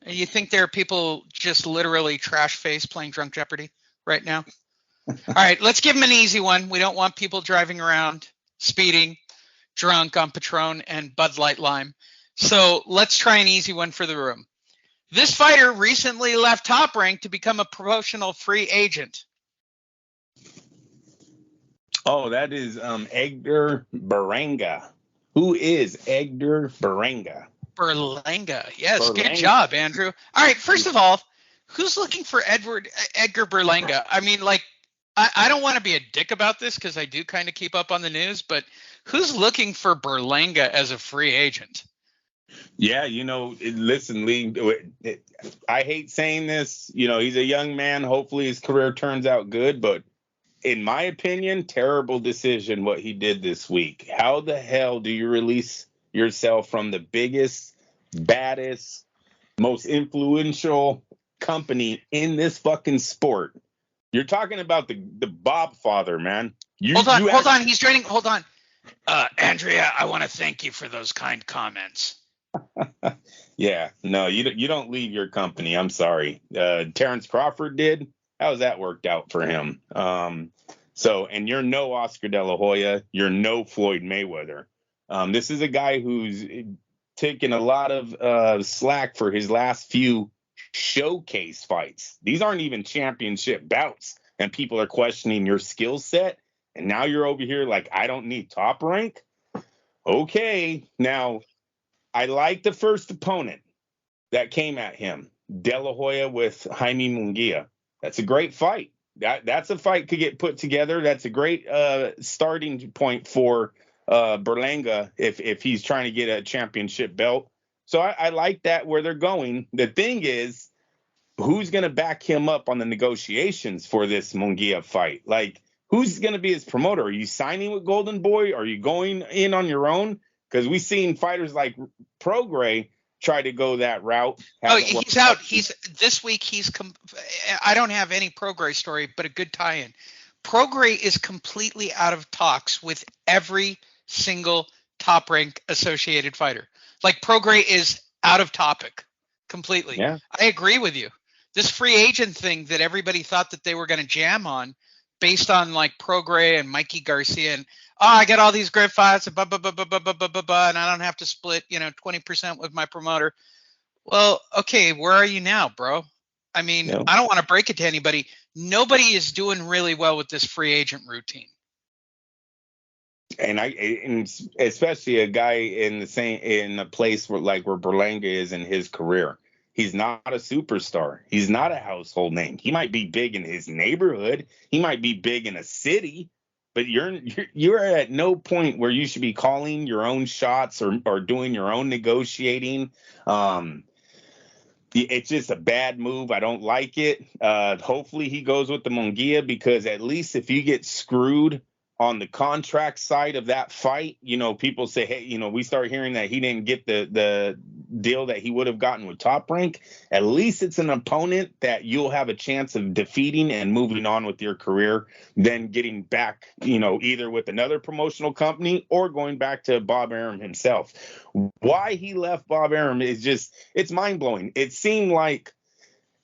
Speaker 1: You think there are people just literally trash face playing Drunk Jeopardy right now? All right, let's give him an easy one. We don't want people driving around, speeding, drunk on Patron and Bud Light Lime. So let's try an easy one for the room. This fighter recently left Top Rank to become a promotional free agent.
Speaker 2: Oh, that is Edgar Berlanga. Who is Edgar Berlanga?
Speaker 1: Berlanga. Yes, good job, Andrew. All right, first of all, who's looking for Edgar Berlanga? I mean, like, I don't want to be a dick about this because I do kind of keep up on the news, but who's looking for Berlanga as a free agent?
Speaker 2: Yeah, listen, Lee, I hate saying this. He's a young man. Hopefully his career turns out good, but in my opinion, terrible decision what he did this week. How the hell do you release yourself from the biggest, baddest, most influential company in this fucking sport? You're talking about the Bob father, man.
Speaker 1: Hold on. He's joining. Hold on. Andrea, I want to thank you for those kind comments.
Speaker 2: Yeah, no, you don't leave your company. I'm sorry. Terrence Crawford did. How's that worked out for him? And you're no Oscar De La Hoya. You're no Floyd Mayweather. This is a guy who's taken a lot of slack for his last few showcase fights. These aren't even championship bouts, and people are questioning your skill set. And now you're over here like, I don't need Top Rank. Okay, now I like the first opponent that came at him, De La Hoya with Jaime Munguia. That's a great fight. That's a fight could get put together. That's a great starting point for Berlanga if he's trying to get a championship belt. So I like that where they're going. The thing is, who's going to back him up on the negotiations for this Munguia fight? Like, who's going to be his promoter? Are you signing with Golden Boy? Are you going in on your own? Because we've seen fighters like Prograis try to go that route.
Speaker 1: Oh, he's out. This week. I don't have any Prograis story, but a good tie-in. Prograis is completely out of talks with every single top-ranked associated fighter. Like, Prograis is out of topic completely.
Speaker 2: Yeah.
Speaker 1: I agree with you. This free agent thing that everybody thought that they were going to jam on, based on like Prograis and Mikey Garcia, and I got all these great fights, and blah blah blah blah blah blah blah blah, blah, and I don't have to split 20% with my promoter. Well, okay, where are you now, bro? I mean,
Speaker 2: Yeah.
Speaker 1: I don't want to break it to anybody. Nobody is doing really well with this free agent routine.
Speaker 2: And especially a guy in a place where Berlanga is in his career. He's not a superstar. He's not a household name. He might be big in his neighborhood. He might be big in a city, but you're at no point where you should be calling your own shots or doing your own negotiating. It's just a bad move. I don't like it. Hopefully he goes with the Munguia, because at least if you get screwed on the contract side of that fight, people say, hey, we start hearing that he didn't get the deal that he would have gotten with Top Rank. At least it's an opponent that you'll have a chance of defeating and moving on with your career, then getting back, either with another promotional company or going back to Bob Arum himself. Why he left Bob Arum is it's mind blowing. It seemed like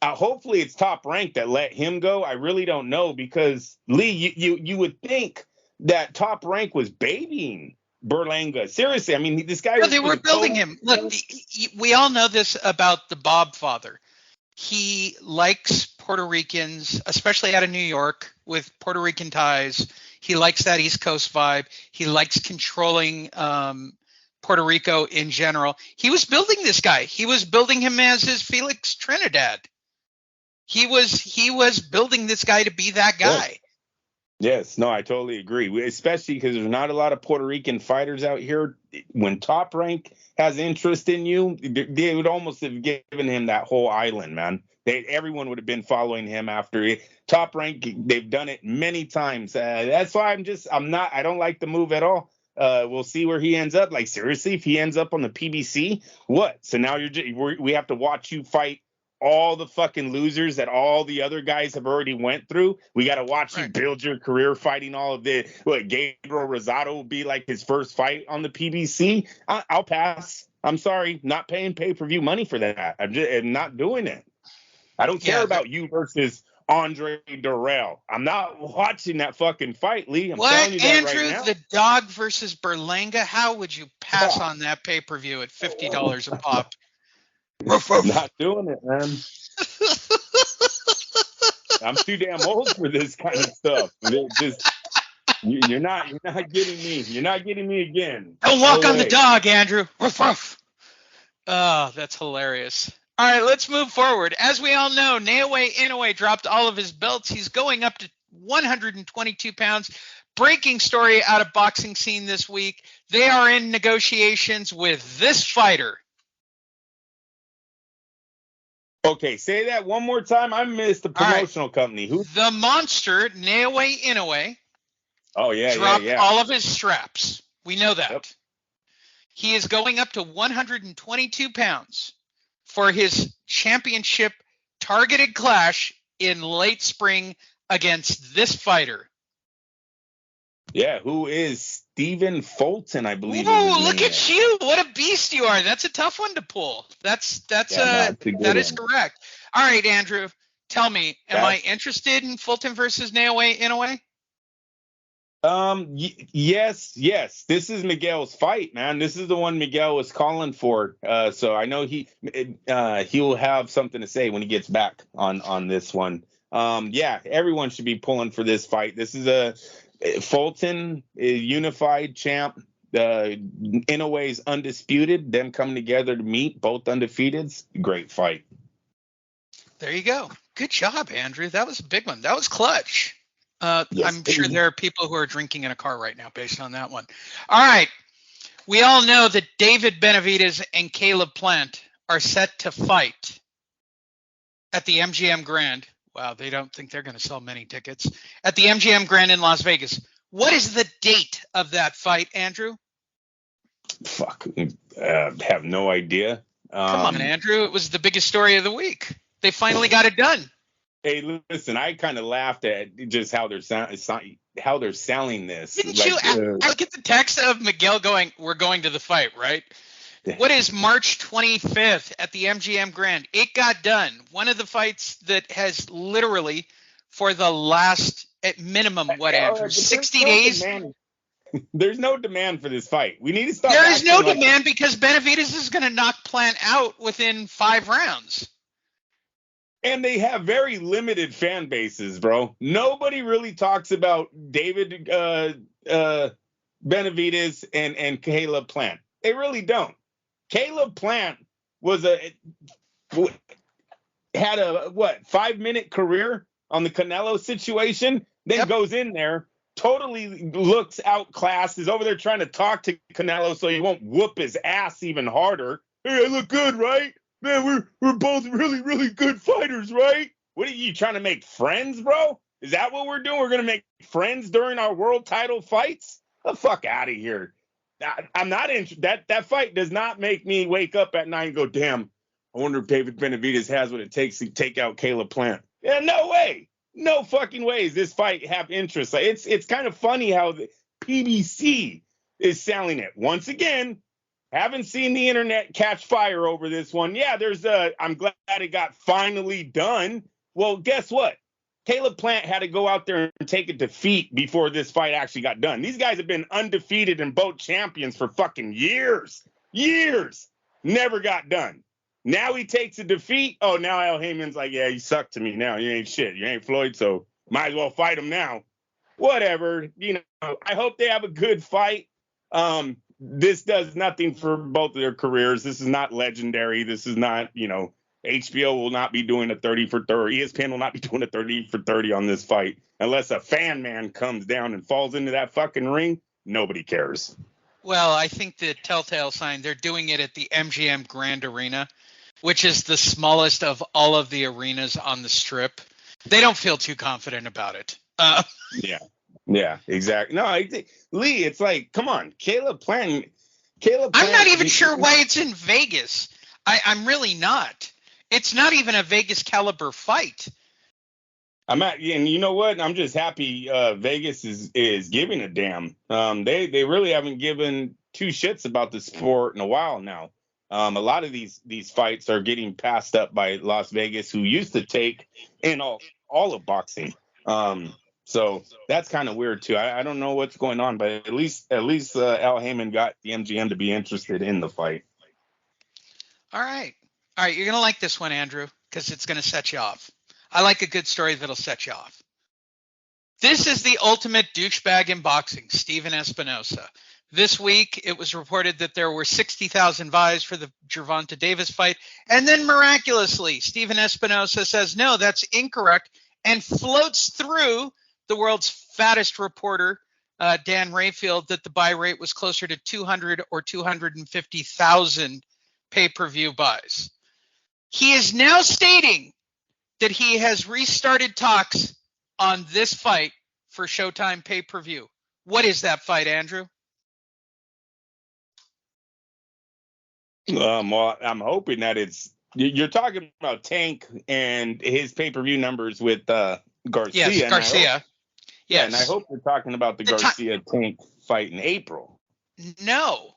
Speaker 2: hopefully it's Top Rank that let him go. I really don't know, because Lee, you would think that Top Rank was babying Berlanga. Seriously, I mean, this guy.
Speaker 1: No, they were building him. Look, we all know this about the Bob father. He likes Puerto Ricans, especially out of New York with Puerto Rican ties. He likes that East Coast vibe. He likes controlling Puerto Rico in general. He was building this guy. He was building him as his Felix Trinidad. He was building this guy to be that guy.
Speaker 2: Yes, no, I totally agree. Especially because there's not a lot of Puerto Rican fighters out here. When Top Rank has interest in you, they would almost have given him that whole island, man. Everyone would have been following him after it. Top Rank, they've done it many times. That's why I don't like the move at all. We'll see where he ends up. Like, seriously, if he ends up on the PBC, what? So now we have to watch you fight all the fucking losers that all the other guys have already went through. We got to watch you build your career fighting all of the. What, Gabriel Rosado will be like his first fight on the PBC? I'll pass. I'm sorry, not paying pay-per-view money for that. I'm not doing it. I don't care about you versus Andre Durrell. I'm not watching that fucking fight, Lee. I'm telling you that
Speaker 1: Andrew,
Speaker 2: right now.
Speaker 1: the dog versus Berlanga? How would you pass on that pay-per-view at $50 a pop?
Speaker 2: Not doing it, man. I'm too damn old for this kind of stuff. You're not getting me. You're not getting me again.
Speaker 1: Don't walk on the dog, Andrew. Ruff, ruff. Oh, that's hilarious. All right, let's move forward. As we all know, Naoya Inoue dropped all of his belts. He's going up to 122 pounds. Breaking story out of boxing scene this week. They are in negotiations with this fighter.
Speaker 2: Okay, say that one more time. I missed the promotional company. Who?
Speaker 1: The monster, Naoya Inoue.
Speaker 2: Oh, yeah,
Speaker 1: dropped all of his straps. We know that.
Speaker 2: Yep.
Speaker 1: He is going up to 122 pounds for his championship targeted clash in late spring against this fighter.
Speaker 2: Yeah, who is Stephen Fulton, I believe.
Speaker 1: Ooh, look at you. What a beast you are. That's a tough one to pull. That is correct. All right, Andrew, tell me, am I interested in Fulton versus Naoya Inoue?
Speaker 2: Yes. This is Miguel's fight, man. This is the one Miguel was calling for. So I know he'll have something to say when he gets back on this one. Yeah, everyone should be pulling for this fight. This is Fulton, a unified champ. Inoue's undisputed. Them coming together to meet, both undefeated. Great fight.
Speaker 1: There you go. Good job, Andrew. That was a big one. That was clutch.
Speaker 2: Yes.
Speaker 1: I'm sure there are people who are drinking in a car right now based on that one. All right. We all know that David Benavidez and Caleb Plant are set to fight at the MGM Grand. Wow, they don't think they're going to sell many tickets. At the MGM Grand in Las Vegas. What is the date of that fight, Andrew?
Speaker 2: Fuck. Have no idea.
Speaker 1: Come on, Andrew. It was the biggest story of the week. They finally got it done.
Speaker 2: Hey, listen, I kind of laughed at just how they're selling this.
Speaker 1: Didn't you? I get the text of Miguel going, "We're going to the fight, right?" What is March 25th at the MGM Grand? It got done. One of the fights that has literally, for the last, at minimum, Andrew, 60 days?
Speaker 2: There's no demand for this fight. We need to stop.
Speaker 1: There is no demand because Benavidez is going to knock Plant out within 5 rounds.
Speaker 2: And they have very limited fan bases, bro. Nobody really talks about David Benavidez and Caleb Plant. They really don't. Caleb Plant had a 5-minute career on the Canelo situation, then goes in there, totally looks outclassed, is over there trying to talk to Canelo so he won't whoop his ass even harder. Hey, I look good, right? Man, we're both really, really good fighters, right? What are you trying to make friends, bro? Is that what we're doing? We're gonna make friends during our world title fights? The fuck out of here. I'm not interested. That fight does not make me wake up at night and go, damn, I wonder if David Benavidez has what it takes to take out Caleb Plant. Yeah, no way. No fucking ways this fight have interest. It's kind of funny how the PBC is selling it. Once again, haven't seen the internet catch fire over this one. Yeah, I'm glad it got finally done. Well, guess what? Caleb Plant had to go out there and take a defeat before this fight actually got done. These guys have been undefeated and both champions for fucking years. Years. Never got done. Now he takes a defeat. Oh, now Al Heyman's like, yeah, you suck to me now. You ain't shit. You ain't Floyd, so might as well fight him now. Whatever. I hope they have a good fight. This does nothing for both of their careers. This is not legendary. This is not, HBO will not be doing a 30 for 30. ESPN will not be doing a 30 for 30 on this fight unless a fan man comes down and falls into that fucking ring. Nobody cares.
Speaker 1: Well, I think the telltale sign, they're doing it at the MGM Grand Arena, which is the smallest of all of the arenas on the Strip. They don't feel too confident about it.
Speaker 2: Yeah, exactly. No, Lee, it's like, come on, Caleb Plant.
Speaker 1: I'm not even sure why it's in Vegas. I'm really not. It's not even a Vegas caliber fight.
Speaker 2: And you know what? I'm just happy Vegas is giving a damn. They really haven't given two shits about the sport in a while now. A lot of these fights are getting passed up by Las Vegas, who used to take in all of boxing. So that's kind of weird too. I don't know what's going on, but at least Al Heyman got the MGM to be interested in the fight.
Speaker 1: All right, you're gonna like this one, Andrew, because it's gonna set you off. I like a good story that'll set you off. This is the ultimate douchebag in boxing, Steven Espinosa. This week, it was reported that there were 60,000 buys for the Gervonta Davis fight, and then miraculously, Steven Espinosa says, no, that's incorrect, and floats through the world's fattest reporter, Dan Rayfield, that the buy rate was closer to 200 or 250,000 pay-per-view buys. He is now stating that he has restarted talks on this fight for Showtime pay-per-view. What is that fight, Andrew?
Speaker 2: Well, I'm hoping that you're talking about Tank and his pay-per-view numbers with Garcia.
Speaker 1: Yes, Garcia.
Speaker 2: Yes. And I hope we're talking about the Garcia Tank fight in April.
Speaker 1: No.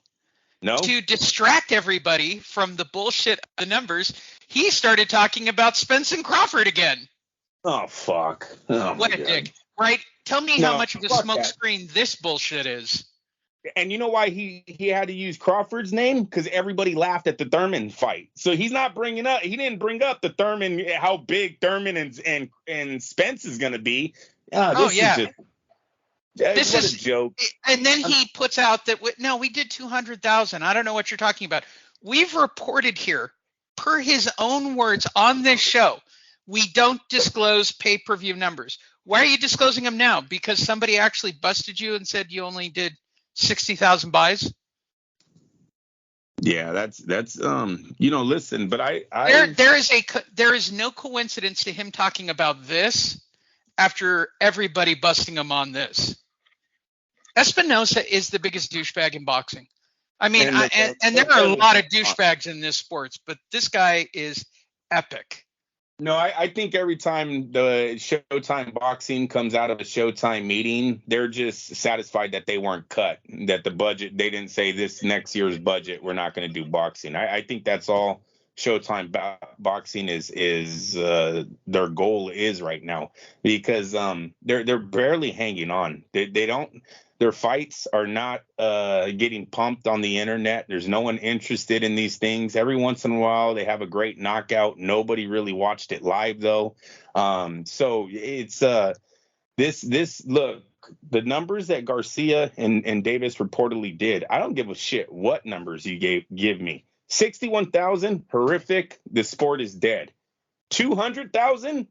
Speaker 1: To distract everybody from the bullshit of the numbers, he started talking about Spence and Crawford again.
Speaker 2: Oh, fuck.
Speaker 1: What a dick. Right? Tell me how much of a smokescreen this bullshit is.
Speaker 2: And you know why he had to use Crawford's name? Because everybody laughed at the Thurman fight. So he didn't bring up the Thurman, how big Thurman and Spence is going to be. This is a joke.
Speaker 1: And then he puts out that, we did 200,000. I don't know what you're talking about. We've reported here, per his own words on this show, we don't disclose pay-per-view numbers. Why are you disclosing them now? Because somebody actually busted you and said you only did 60,000 buys?
Speaker 2: Yeah, that's listen, but
Speaker 1: There is no coincidence to him talking about this after everybody busting him on this. Espinosa is the biggest douchebag in boxing. I mean, and there are a lot of douchebags in this sports, but this guy is epic.
Speaker 2: No, I think every time the Showtime boxing comes out of a Showtime meeting, they're just satisfied that they weren't cut, that the budget, they didn't say this next year's budget, we're not going to do boxing. I think that's all Showtime boxing is their goal is right now, because they're barely hanging on. They don't. Their fights are not getting pumped on the internet. There's no one interested in these things. Every once in a while, they have a great knockout. Nobody really watched it live, though. So it's this look, the numbers that Garcia and Davis reportedly did. I don't give a shit what numbers you give me. 61,000, horrific. The sport is dead. 200,000,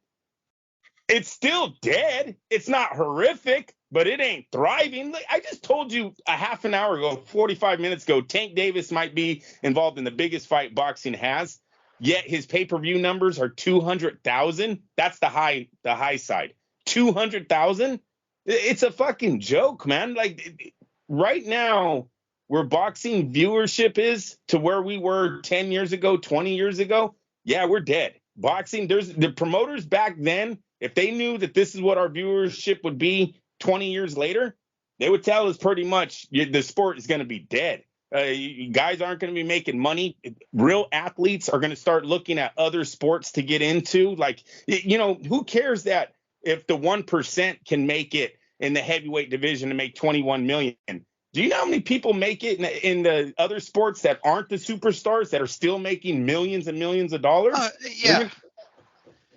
Speaker 2: it's still dead. It's not horrific, but it ain't thriving. I just told you a half an hour ago, 45 minutes ago, Tank Davis might be involved in the biggest fight boxing has, yet his pay-per-view numbers are 200,000. That's the high side. 200,000? It's a fucking joke, man. Like right now, where boxing viewership is to where we were 10 years ago, 20 years ago, yeah, we're dead. Boxing, there's the promoters back then. If they knew that this is what our viewership would be 20 years later, they would tell us pretty much the sport is going to be dead. Guys aren't going to be making money. Real athletes are going to start looking at other sports to get into. Like, who cares that if the 1% can make it in the heavyweight division and make 21 million? Do you know how many people make it in the other sports that aren't the superstars that are still making millions and millions of dollars?
Speaker 1: Yeah.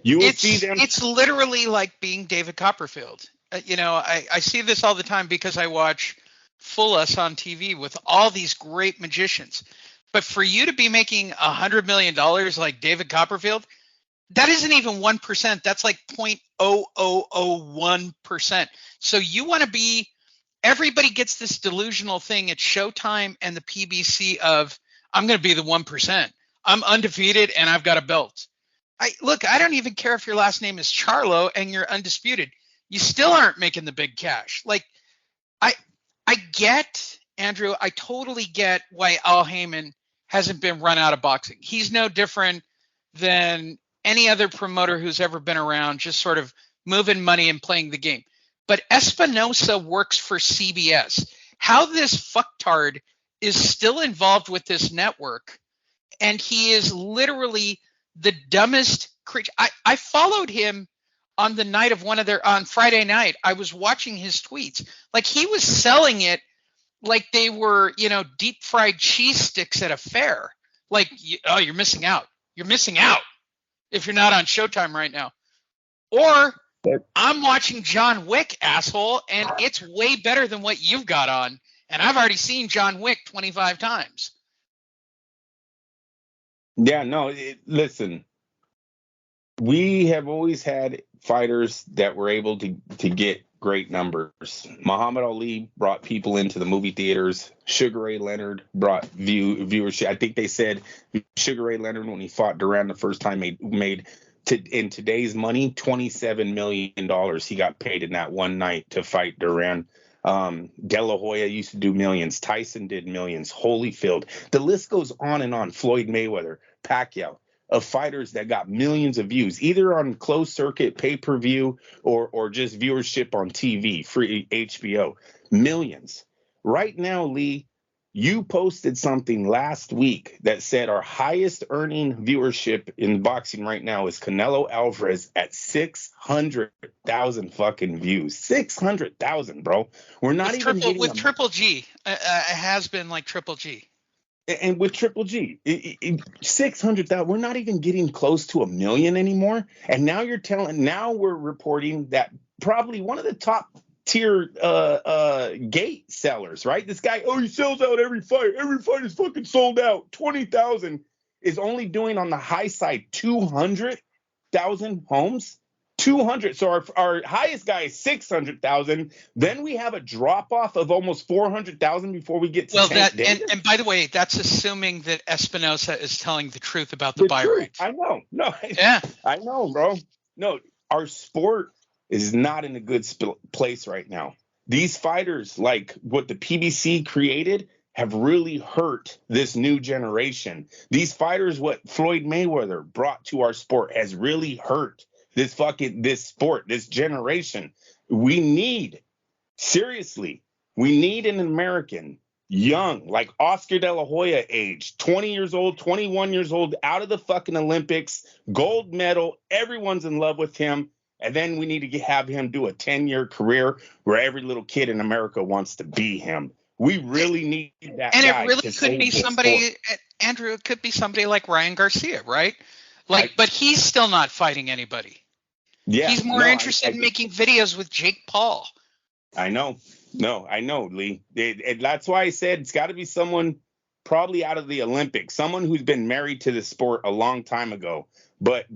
Speaker 2: You will see them.
Speaker 1: It's literally like being David Copperfield. I see this all the time because I watch Full Us on TV with all these great magicians. But for you to be making $100 million like David Copperfield, that isn't even 1%. That's like 0.0001%. So you want to be, everybody gets this delusional thing at Showtime and the PBC of, I'm going to be the 1%. I'm undefeated and I've got a belt. I don't even care if your last name is Charlo and you're undisputed. You still aren't making the big cash. Like, I get, Andrew, I totally get why Al Heyman hasn't been run out of boxing. He's no different than any other promoter who's ever been around, just sort of moving money and playing the game. But Espinosa works for CBS. How this fucktard is still involved with this network, and he is literally the dumbest creature. I followed him on the night of on Friday night. I was watching his tweets. Like, he was selling it like they were, deep fried cheese sticks at a fair. Like, you're missing out. You're missing out if you're not on Showtime right now. Or I'm watching John Wick, asshole, and it's way better than what you've got on. And I've already seen John Wick 25 times.
Speaker 2: Yeah, no, listen, we have always had fighters that were able to get great numbers. Muhammad Ali brought people into the movie theaters. Sugar Ray Leonard brought viewership. I think they said Sugar Ray Leonard, when he fought Duran the first time, made in today's money $27 million. He got paid in that one night to fight Duran. De La Hoya used to do millions. Tyson did millions. Holyfield. The list goes on and on. Floyd Mayweather, Pacquiao, of fighters that got millions of views, either on closed circuit, pay-per-view, or just viewership on TV, free HBO. Millions. Right now, Lee, you posted something last week that said our highest earning viewership in boxing right now is Canelo Alvarez at 600,000 fucking views. 600,000, bro. We're not even getting
Speaker 1: with Triple G. It has been like Triple G.
Speaker 2: And with Triple G, 600,000. We're not even getting close to 1 million anymore. And now now we're reporting that probably one of the top tier gate sellers, right? This guy, he sells out every fight. Every fight is fucking sold out. 20,000 is only doing on the high side 200,000 homes. 200. So our highest guy is 600,000. Then we have a drop off of almost 400,000 before we get to
Speaker 1: Well,
Speaker 2: Tank Davis.
Speaker 1: and by the way, that's assuming that Espinosa is telling the truth about the
Speaker 2: The
Speaker 1: buy
Speaker 2: truth.
Speaker 1: rates.
Speaker 2: I know. No,
Speaker 1: Yeah.
Speaker 2: I know, bro. No, our sport is not in a good place right now. These fighters, like what the PBC created, have really hurt this new generation. These fighters, what Floyd Mayweather brought to our sport, has really hurt this sport, this generation. We need, seriously, we need an American, young, like Oscar De La Hoya age, 20 years old, 21 years old, out of the fucking Olympics, gold medal. Everyone's in love with him. And then we need to have him do a 10-year career where every little kid in America wants to be him. We really need that
Speaker 1: And
Speaker 2: guy
Speaker 1: it really
Speaker 2: to
Speaker 1: could be
Speaker 2: save this
Speaker 1: somebody,
Speaker 2: sport.
Speaker 1: Andrew, it could be somebody like Ryan Garcia, right? Like, but he's still not fighting anybody.
Speaker 2: Yeah,
Speaker 1: He's more interested in making videos with Jake Paul.
Speaker 2: I know. No, I know, Lee. That's why I said it's got to be someone probably out of the Olympics, someone who's been married to the sport a long time ago. But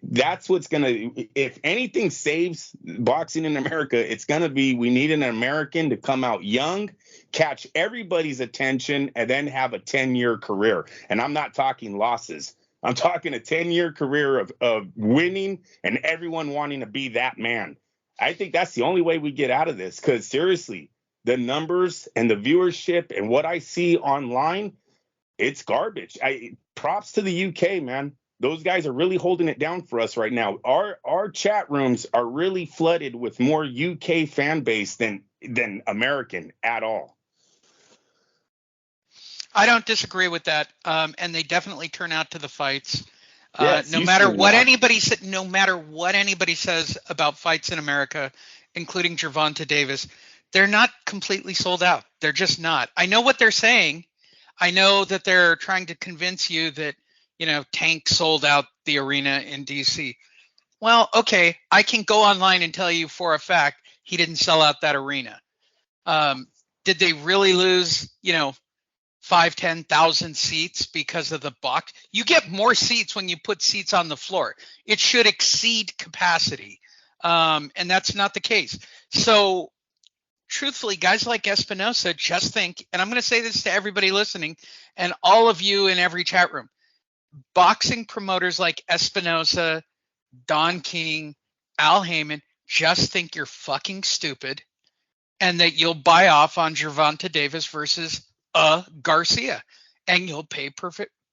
Speaker 2: that's what's going to, if anything saves boxing in America, it's going to be, we need an American to come out young, catch everybody's attention, and then have a 10-year career. And I'm not talking losses. I'm talking a 10-year career of winning and everyone wanting to be that man. I think that's the only way we get out of this, because seriously, the numbers and the viewership and what I see online, it's garbage. Props to the UK, man. Those guys are really holding it down for us right now. Our chat rooms are really flooded with more UK fan base than American at all.
Speaker 1: I don't disagree with that. And they definitely turn out to the fights.
Speaker 2: Yes,
Speaker 1: No matter what anybody says about fights in America, including Gervonta Davis, they're not completely sold out. They're just not. I know what they're saying. I know that they're trying to convince you that, Tank sold out the arena in DC. Well, okay, I can go online and tell you for a fact he didn't sell out that arena. Did they really lose, 5,000-10,000 seats because of the box? You get more seats when you put seats on the floor. It should exceed capacity. And that's not the case. So truthfully, guys like Espinosa just think, and I'm going to say this to everybody listening and all of you in every chat room, boxing promoters like Espinosa, Don King, Al Heyman just think you're fucking stupid and that you'll buy off on Gervonta Davis versus Garcia, and you'll pay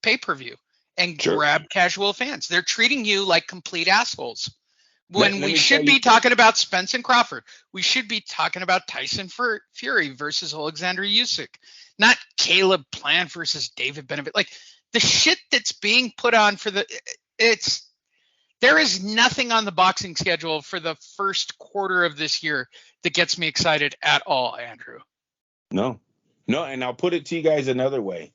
Speaker 1: pay-per-view and grab casual fans. They're treating you like complete assholes. When we should be talking about Spence and Crawford, we should be talking about Tyson Fury versus Alexander Usyk, not Caleb Plant versus David Benavidez. Like the shit that's being put on there is nothing on the boxing schedule for the first quarter of this year that gets me excited at all, Andrew.
Speaker 2: No, and I'll put it to you guys another way.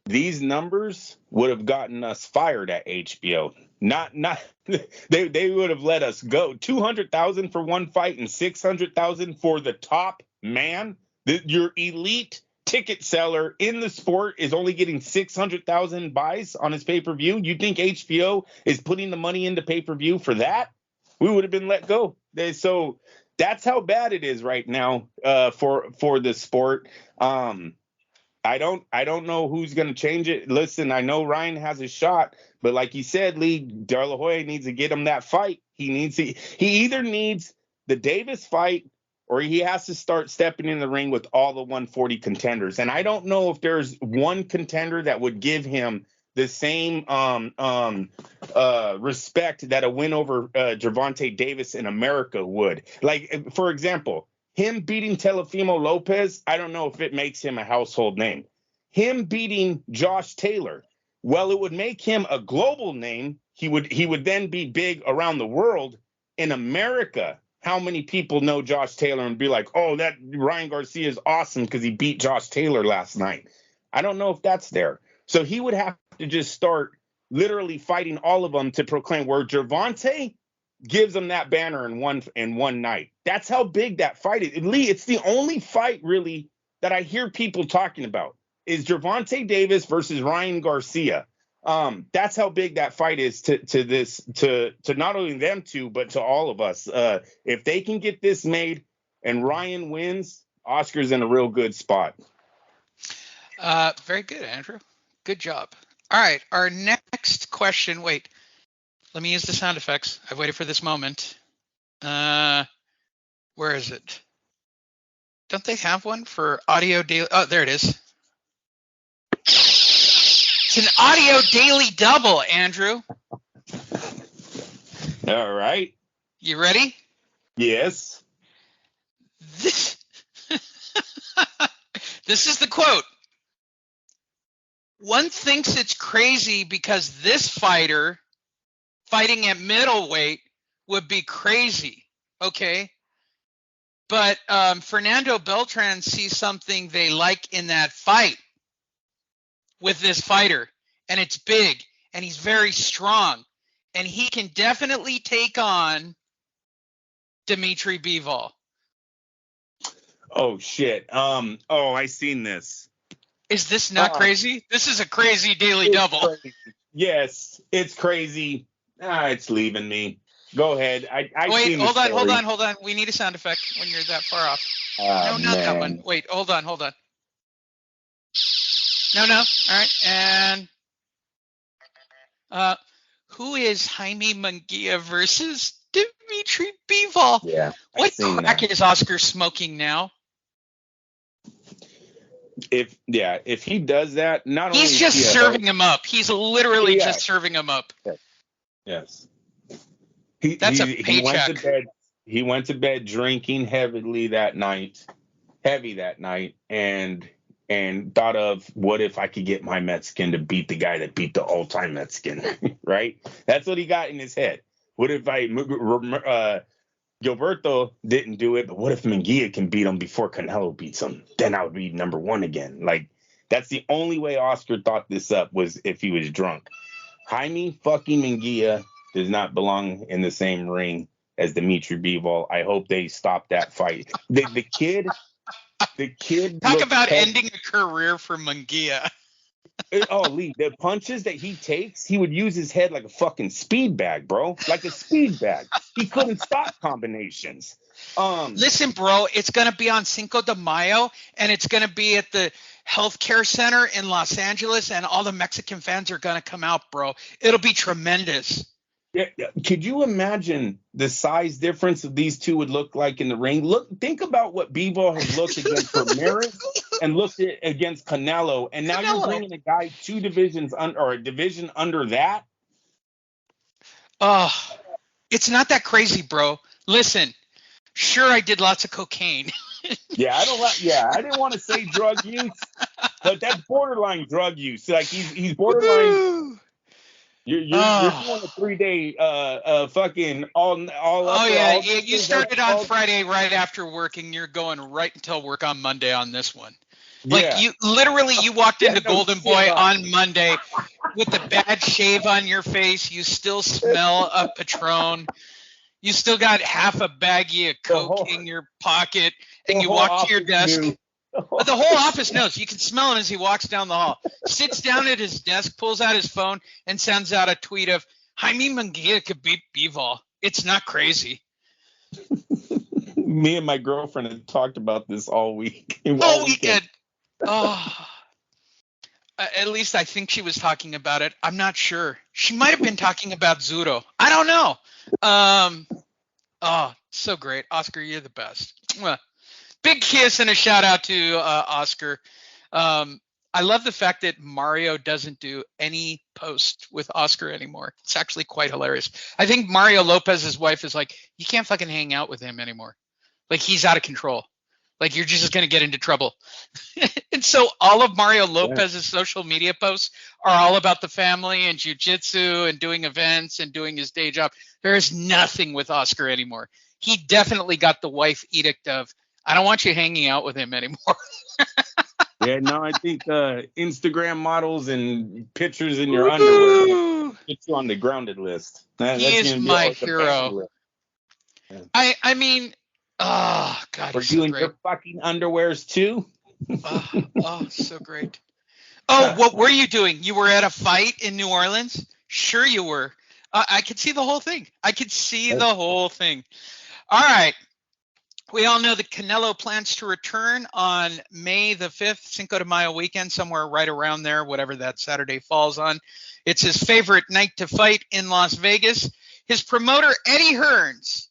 Speaker 2: These numbers would have gotten us fired at HBO. Not they would have let us go. 200,000 for one fight and 600,000 for the top man. Your elite ticket seller in the sport is only getting 600,000 buys on his pay-per-view. You think HBO is putting the money into pay-per-view for that? We would have been let go. So that's how bad it is right now for the sport. I don't know who's going to change it. Listen, I know Ryan has a shot, but like you said, Lee, De La Hoya needs to get him that fight. He either needs the Davis fight or he has to start stepping in the ring with all the 140 contenders. And I don't know if there's one contender that would give him the same respect that a win over Gervonta Davis in America would. Like, for example, him beating Teofimo Lopez, I don't know if it makes him a household name. Him beating Josh Taylor, well, it would make him a global name. He would then be big around the world. In America, how many people know Josh Taylor and be like, oh, that Ryan Garcia is awesome because he beat Josh Taylor last night? I don't know if that's there. So he would have to just start literally fighting all of them to proclaim where Gervonta gives them that banner in one night. That's how big that fight is. Lee, it's the only fight really that I hear people talking about is Gervonta Davis versus Ryan Garcia. That's how big that fight is to not only them two, but to all of us. If they can get this made and Ryan wins, Oscar's in a real good spot.
Speaker 1: Very good, Andrew. Good job. All right, our next question. Wait, let me use the sound effects. I've waited for this moment. Where is it? Don't they have one for audio daily? Oh, there it is. It's an audio daily double, Andrew.
Speaker 2: All right.
Speaker 1: You ready?
Speaker 2: Yes.
Speaker 1: This, this is the quote. One thinks it's crazy because this fighter fighting at middleweight would be crazy, okay? But Fernando Beltran sees something they like in that fight with this fighter, and it's big, and he's very strong, and he can definitely take on Dimitri Bivol.
Speaker 2: Oh shit. I seen this.
Speaker 1: Is this not crazy? This is a crazy daily double.
Speaker 2: Crazy. Yes, it's crazy. It's leaving me. Go ahead.
Speaker 1: Wait, hold on. We need a sound effect when you're that far off. No, not that one. Wait, hold on. No. All right, and who is Jaime Munguia versus Dimitri Bivol?
Speaker 2: Yeah.
Speaker 1: What crack is Oscar smoking now?
Speaker 2: If he does that, not
Speaker 1: he's
Speaker 2: only
Speaker 1: just serving him up. He's literally just serving him up.
Speaker 2: Yes.
Speaker 1: That's a paycheck.
Speaker 2: He went to bed drinking heavy that night, and thought of what if I could get my Mexican to beat the guy that beat the all-time Mexican, right? That's what he got in his head. What if Gilberto didn't do it, but what if Munguia can beat him before Canelo beats him? Then I would be number one again. Like, that's the only way Oscar thought this up, was if he was drunk. Jaime fucking Munguia does not belong in the same ring as Dimitri Bivol. I hope they stop that fight. The kid
Speaker 1: talk about ending a career for Munguia.
Speaker 2: Lee, the punches that he takes, he would use his head like a fucking speed bag, bro. Like a speed bag. He couldn't stop combinations.
Speaker 1: Listen, bro, it's going to be on Cinco de Mayo, and it's going to be at the healthcare center in Los Angeles, and all the Mexican fans are going to come out, bro. It'll be tremendous.
Speaker 2: Yeah, could you imagine the size difference of these two would look like in the ring? Think about what Bivol has looked against Ramirez and looked at against Canelo, and now you're bringing a guy two divisions or a division under that.
Speaker 1: It's not that crazy, bro. Listen, sure, I did lots of cocaine.
Speaker 2: I didn't want to say drug use, but that's borderline drug use. Like he's borderline.
Speaker 1: Woo!
Speaker 2: You're doing a 3-day fucking all
Speaker 1: Oh yeah, you started on Friday right after work, and you're going right until work on Monday on this one. Like you walked into Golden Boy on Monday with a bad shave on your face. You still smell of Patron. You still got half a baggie of coke in your pocket, and you walk to your desk. But the whole office knows. You can smell him as he walks down the hall. Sits down at his desk, pulls out his phone, and sends out a tweet of, Jaime Munguia could beat Bivol. It's not crazy.
Speaker 2: Me and my girlfriend had talked about this all week.
Speaker 1: All weekend. At least I think she was talking about it. I'm not sure. She might have been talking about Zuro. I don't know. So great. Oscar, you're the best. Big kiss and a shout out to Oscar. I love the fact that Mario doesn't do any post with Oscar anymore. It's actually quite hilarious. I think Mario Lopez's wife is like, you can't fucking hang out with him anymore. Like, he's out of control. Like, you're just going to get into trouble. And so all of Mario Lopez's social media posts are all about the family and jiu-jitsu and doing events and doing his day job. There is nothing with Oscar anymore. He definitely got the wife edict of, I don't want you hanging out with him anymore.
Speaker 2: Yeah, no, I think Instagram models and pictures in your underwear get you on the grounded list.
Speaker 1: He is my hero. Yeah. I mean, oh, God.
Speaker 2: Are you in your fucking underwears too?
Speaker 1: So great. Oh, what were you doing? You were at a fight in New Orleans? Sure you were. I could see the whole thing. I could see the whole thing. All right. We all know that Canelo plans to return on May the 5th, Cinco de Mayo weekend, somewhere right around there, whatever that Saturday falls on. It's his favorite night to fight in Las Vegas. His promoter, Eddie Hearns,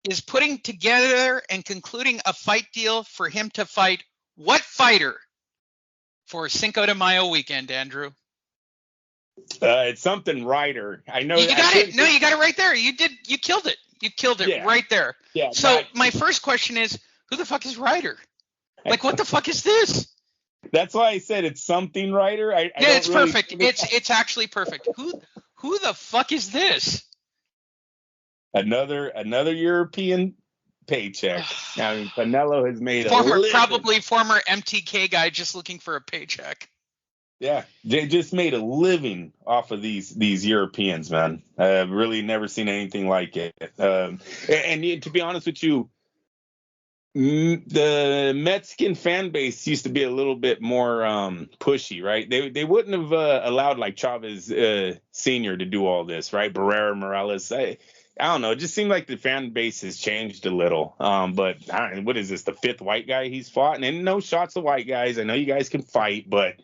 Speaker 1: is putting together and concluding a fight deal for him to fight what fighter for Cinco de Mayo weekend, Andrew?
Speaker 2: It's something Ryder. I know.
Speaker 1: You got it. No, you got it right there. You killed it. You killed it right there.
Speaker 2: Yeah.
Speaker 1: So my first question is, who the fuck is Ryder? Like, what the fuck is this?
Speaker 2: That's why I said it's something Ryder.
Speaker 1: Yeah, it's really perfect. It's actually perfect. Who the fuck is this?
Speaker 2: Another European paycheck. I mean, Canelo has made
Speaker 1: probably former MTK guy just looking for a paycheck.
Speaker 2: Yeah, they just made a living off of these Europeans, man. I've really never seen anything like it. And to be honest with you, the Mexican fan base used to be a little bit more pushy, right? They wouldn't have allowed like Chavez Sr. to do all this, right? Barrera, Morales. I don't know. It just seemed like the fan base has changed a little. But what is this? The fifth white guy he's fought? And no shots of white guys. I know you guys can fight, but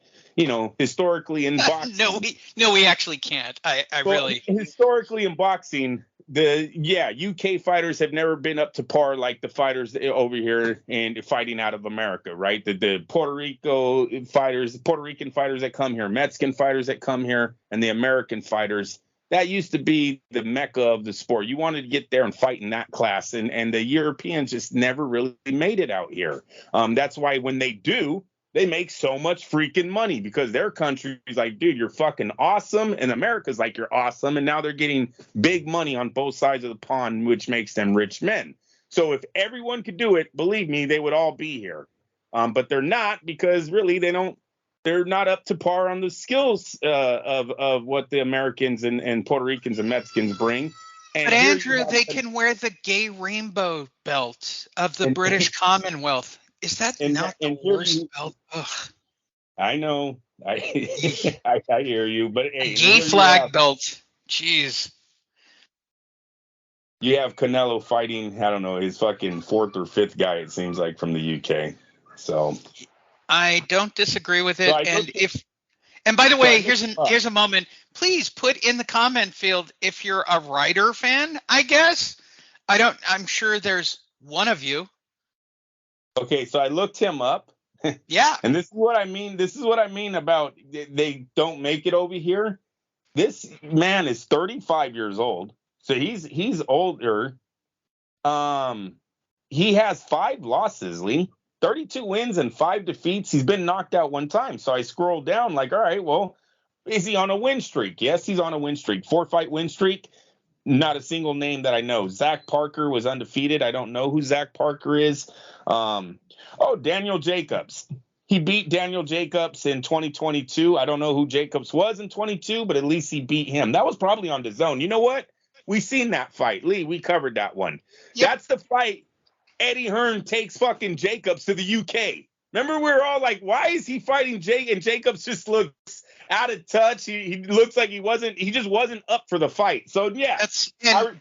Speaker 2: historically in boxing,
Speaker 1: no, we actually can't. Really
Speaker 2: historically in boxing, UK fighters have never been up to par like the fighters over here and fighting out of America, right? The Puerto Rican fighters that come here, Mexican fighters that come here, and the American fighters. That used to be the mecca of the sport. You wanted to get there and fight in that class, and the Europeans just never really made it out here. That's why when they do, they make so much freaking money because their country is like, dude, you're fucking awesome. And America's like, you're awesome. And now they're getting big money on both sides of the pond, which makes them rich men. So if everyone could do it, believe me, they would all be here. But they're not because really they're not up to par on the skills of what the Americans and Puerto Ricans and Mexicans bring. And
Speaker 1: but Andrew, they can wear the gay rainbow belt of the British Commonwealth. Is that not the worst belt? Ugh.
Speaker 2: I know. I hear you, but hey,
Speaker 1: gay flag belt. Jeez.
Speaker 2: You have Canelo fighting, I don't know, his fucking fourth or fifth guy, it seems like, from the UK. So
Speaker 1: I don't disagree with it. And by the way, here's a moment. Please put in the comment field if you're a Ryder fan, I guess. I'm sure there's one of you.
Speaker 2: Okay, so I looked him up.
Speaker 1: Yeah.
Speaker 2: And this is what I mean. This is what I mean about they don't make it over here. This man is 35 years old. So he's older. He has 5 losses, Lee. 32 wins and 5 defeats. He's been knocked out one time. So I scrolled down like, all right, well, is he on a win streak? Yes, he's on a win streak. 4-fight win streak. Not a single name that I know. Zach Parker was undefeated. I don't know who Zach Parker is. Daniel Jacobs. He beat Daniel Jacobs in 2022. I don't know who Jacobs was in 22, but at least he beat him. That was probably on the zone. You know what? We seen that fight. Lee, we covered that one. Yep. That's the fight. Eddie Hearn takes fucking Jacobs to the UK. Remember, we were all like, why is he fighting Jake? And Jacobs just looks out of touch. He looks like he just wasn't up for the fight. So, yeah.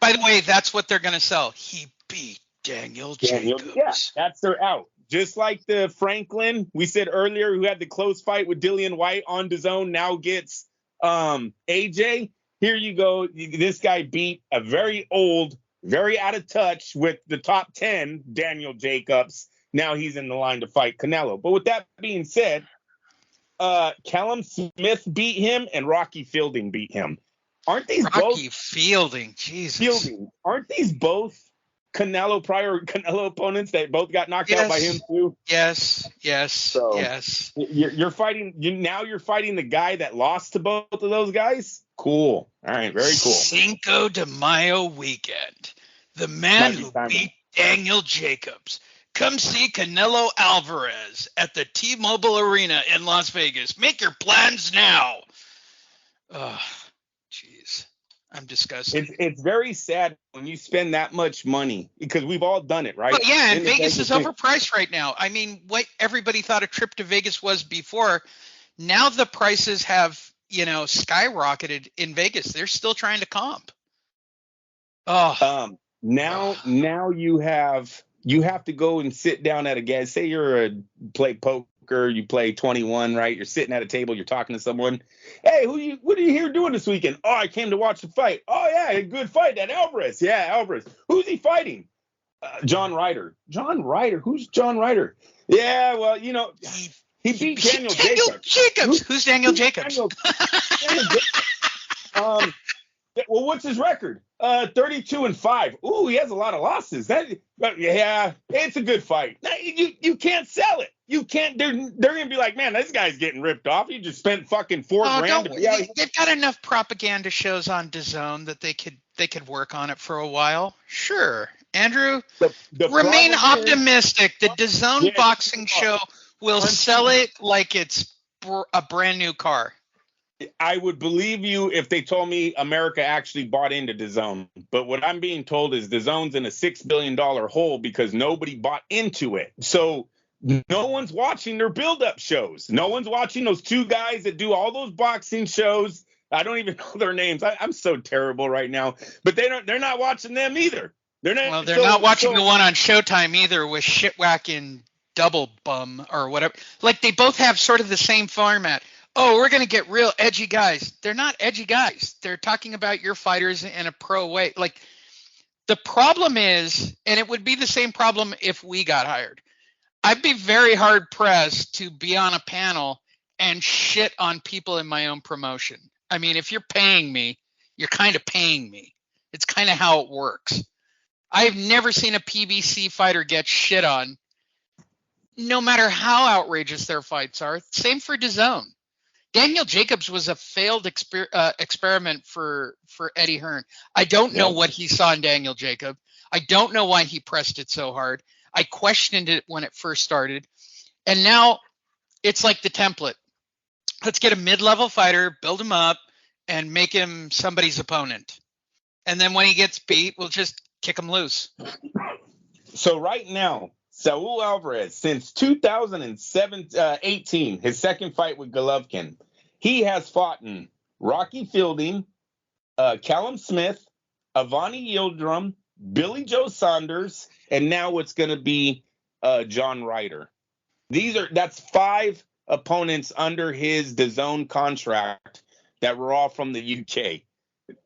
Speaker 1: By the way, that's what they're going to sell. He beat Daniel Jacobs.
Speaker 2: Yeah, that's their out. Just like the Franklin we said earlier, who had the close fight with Dillian White on the zone, now gets AJ. Here you go. This guy beat a very old, very out of touch with the top 10, Daniel Jacobs. Now he's in the line to fight Canelo. But with that being said, Callum Smith beat him and Rocky Fielding beat him. Aren't these
Speaker 1: Rocky Fielding, Jesus.
Speaker 2: Fielding. Aren't these both prior Canelo opponents that both got knocked out by him too?
Speaker 1: Yes.
Speaker 2: So
Speaker 1: yes.
Speaker 2: You're fighting the guy that lost to both of those guys? Cool. All right, very cool.
Speaker 1: Cinco de Mayo weekend. The man who beat Daniel Jacobs. Come see Canelo Alvarez at the T-Mobile Arena in Las Vegas. Make your plans now. Oh, jeez. I'm disgusted.
Speaker 2: It's very sad when you spend that much money because we've all done it, right?
Speaker 1: But yeah, and Vegas is overpriced right now. I mean, what everybody thought a trip to Vegas was before, Now the prices have, skyrocketed in Vegas. They're still trying to comp. Oh,
Speaker 2: Now you have to go and sit down at a gas. Say play poker, you play 21, right? You're sitting at a table, you're talking to someone. Hey, what are you here doing this weekend? Oh, I came to watch the fight. Oh yeah, a good fight. That Alvarez. Yeah, Alvarez. Who's he fighting? John Ryder. John Ryder. Who's John Ryder? Yeah, well, he beat Daniel Jacobs.
Speaker 1: Who's Daniel Jacobs?
Speaker 2: Daniel Jacobs. Well, what's his record? 32-5. Ooh, he has a lot of losses. Yeah, it's a good fight. You can't sell it. You can't. They're gonna be like, man, this guy's getting ripped off. He just spent fucking $4,000.
Speaker 1: They've got enough propaganda shows on DAZN that they could work on it for a while. Sure, Andrew, remain optimistic. The DAZN boxing show will sell it like it's a brand new car.
Speaker 2: I would believe you if they told me America actually bought into DAZN. But what I'm being told is DAZN's in a $6 billion hole because nobody bought into it. So no one's watching their build-up shows. No one's watching those two guys that do all those boxing shows. I don't even know their names. I'm so terrible right now. But they're not watching them either. They're
Speaker 1: not watching the one on Showtime either with shitwhacking double bum or whatever. Like they both have sort of the same format. Oh, we're going to get real edgy guys. They're not edgy guys. They're talking about your fighters in a pro way. Like the problem is, and it would be the same problem if we got hired. I'd be very hard pressed to be on a panel and shit on people in my own promotion. I mean, if you're paying me, you're kind of paying me. It's kind of how it works. I've never seen a PBC fighter get shit on, no matter how outrageous their fights are. Same for DAZN. Daniel Jacobs was a failed experiment for Eddie Hearn. I don't know what he saw in Daniel Jacob. I don't know why he pressed it so hard. I questioned it when it first started. And now it's like the template. Let's get a mid-level fighter, build him up, and make him somebody's opponent. And then when he gets beat, we'll just kick him loose.
Speaker 2: So right now, Saul Alvarez, since 2018, his second fight with Golovkin, he has fought in Rocky Fielding, Callum Smith, Avani Yildirim, Billy Joe Saunders, and now it's going to be John Ryder. That's 5 opponents under his DAZN contract that were all from the UK,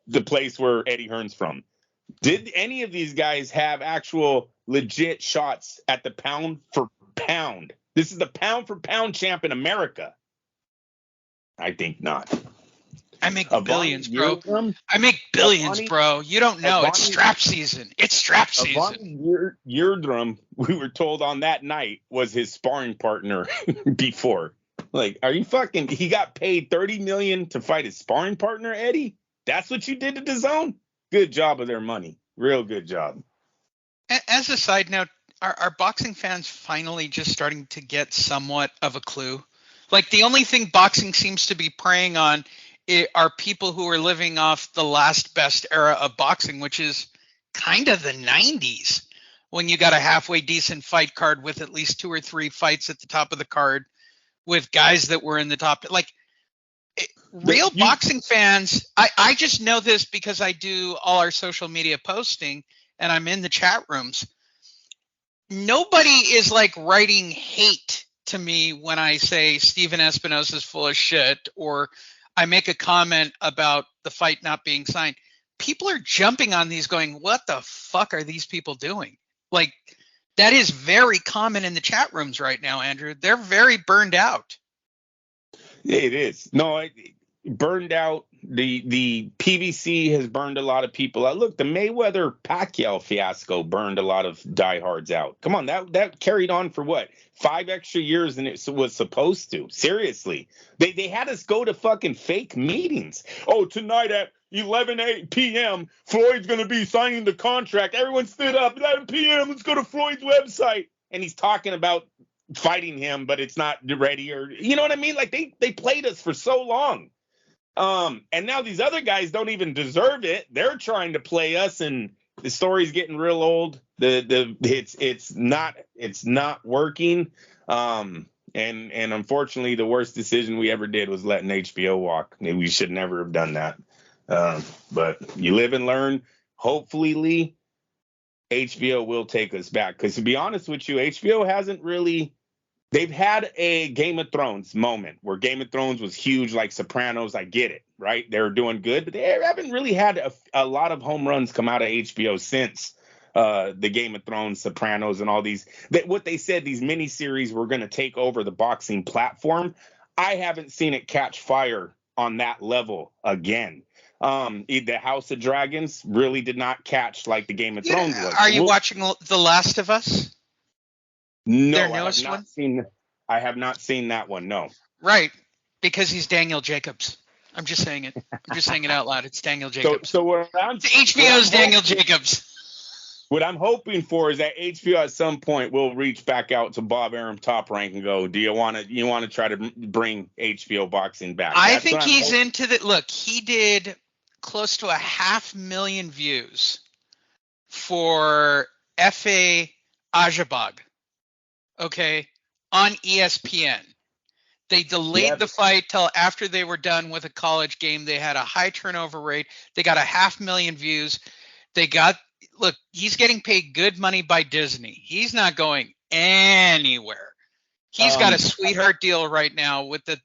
Speaker 2: the place where Eddie Hearn's from. Did any of these guys have actual legit shots at the pound for pound? This is the pound for pound champ in America. I think not.
Speaker 1: I make billions, bro. I make billions, bro. You don't know. It's strap season. It's strap season.
Speaker 2: Yildirim, we were told on that night, was his sparring partner before. Like, are you fucking? He got paid $30 million to fight his sparring partner, Eddie? That's what you did to DAZN? Good job of their money. Real good job.
Speaker 1: As a side note, are boxing fans finally just starting to get somewhat of a clue? Like the only thing boxing seems to be preying on are people who are living off the last best era of boxing, which is kind of the 90s, when you got a halfway decent fight card with at least 2 or 3 fights at the top of the card with guys that were in the top. Like real boxing fans, I just know this because I do all our social media posting and I'm in the chat rooms. Nobody is like writing hate to me when I say Steven Espinosa is full of shit or I make a comment about the fight not being signed. People are jumping on these going, what the fuck are these people doing? Like that is very common in the chat rooms right now, Andrew. They're very burned out.
Speaker 2: It is. No, burned out. The PBC has burned a lot of people out. Look, the Mayweather-Pacquiao fiasco burned a lot of diehards out. Come on, that carried on for what? 5 extra years than it was supposed to. Seriously. They had us go to fucking fake meetings. Oh, tonight at 11 p.m., Floyd's going to be signing the contract. Everyone stood up. 11 p.m., let's go to Floyd's website. And he's talking about fighting him, but it's not ready, or you know what I mean? Like they played us for so long. And now these other guys don't even deserve it. They're trying to play us, and the story's getting real old. It's not working. And unfortunately, the worst decision we ever did was letting HBO walk. We should never have done that. But you live and learn. Hopefully, Lee, HBO will take us back. Because to be honest with you, HBO hasn't really. They've had a Game of Thrones moment where Game of Thrones was huge, like Sopranos. I get it, right? They're doing good, but they haven't really had a lot of home runs come out of HBO since the Game of Thrones, Sopranos, and all these. What they said, these miniseries were going to take over the boxing platform. I haven't seen it catch fire on that level again. The House of Dragons really did not catch like the Game of Thrones was.
Speaker 1: Are you watching The Last of Us?
Speaker 2: No,
Speaker 1: Their newest one?
Speaker 2: I have not seen that one. No.
Speaker 1: Right, because he's Daniel Jacobs. I'm just saying it. I'm just saying it out loud. It's Daniel Jacobs.
Speaker 2: So
Speaker 1: HBO's Daniel Jacobs.
Speaker 2: What I'm hoping for is that HBO at some point will reach back out to Bob Arum, Top Rank, and go, "Do you want to try to bring HBO boxing back?"
Speaker 1: I think he's into the look. He did close to 500,000 views for F.A. Ajabag. Okay, on ESPN. They delayed the fight till after they were done with a college game. They had a high turnover rate. They got 500,000 views. Look, he's getting paid good money by Disney. He's not going anywhere. He's got a sweetheart deal right now with the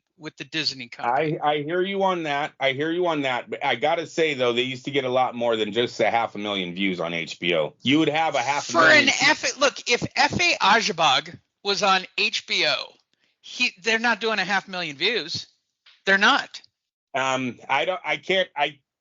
Speaker 1: Disney company.
Speaker 2: I hear you on that. But I gotta say though, they used to get a lot more than just 500,000 views on HBO. You would have 500,000.
Speaker 1: Look, if F.A. Ajabag was on HBO, they're not doing 500,000 views. They're not.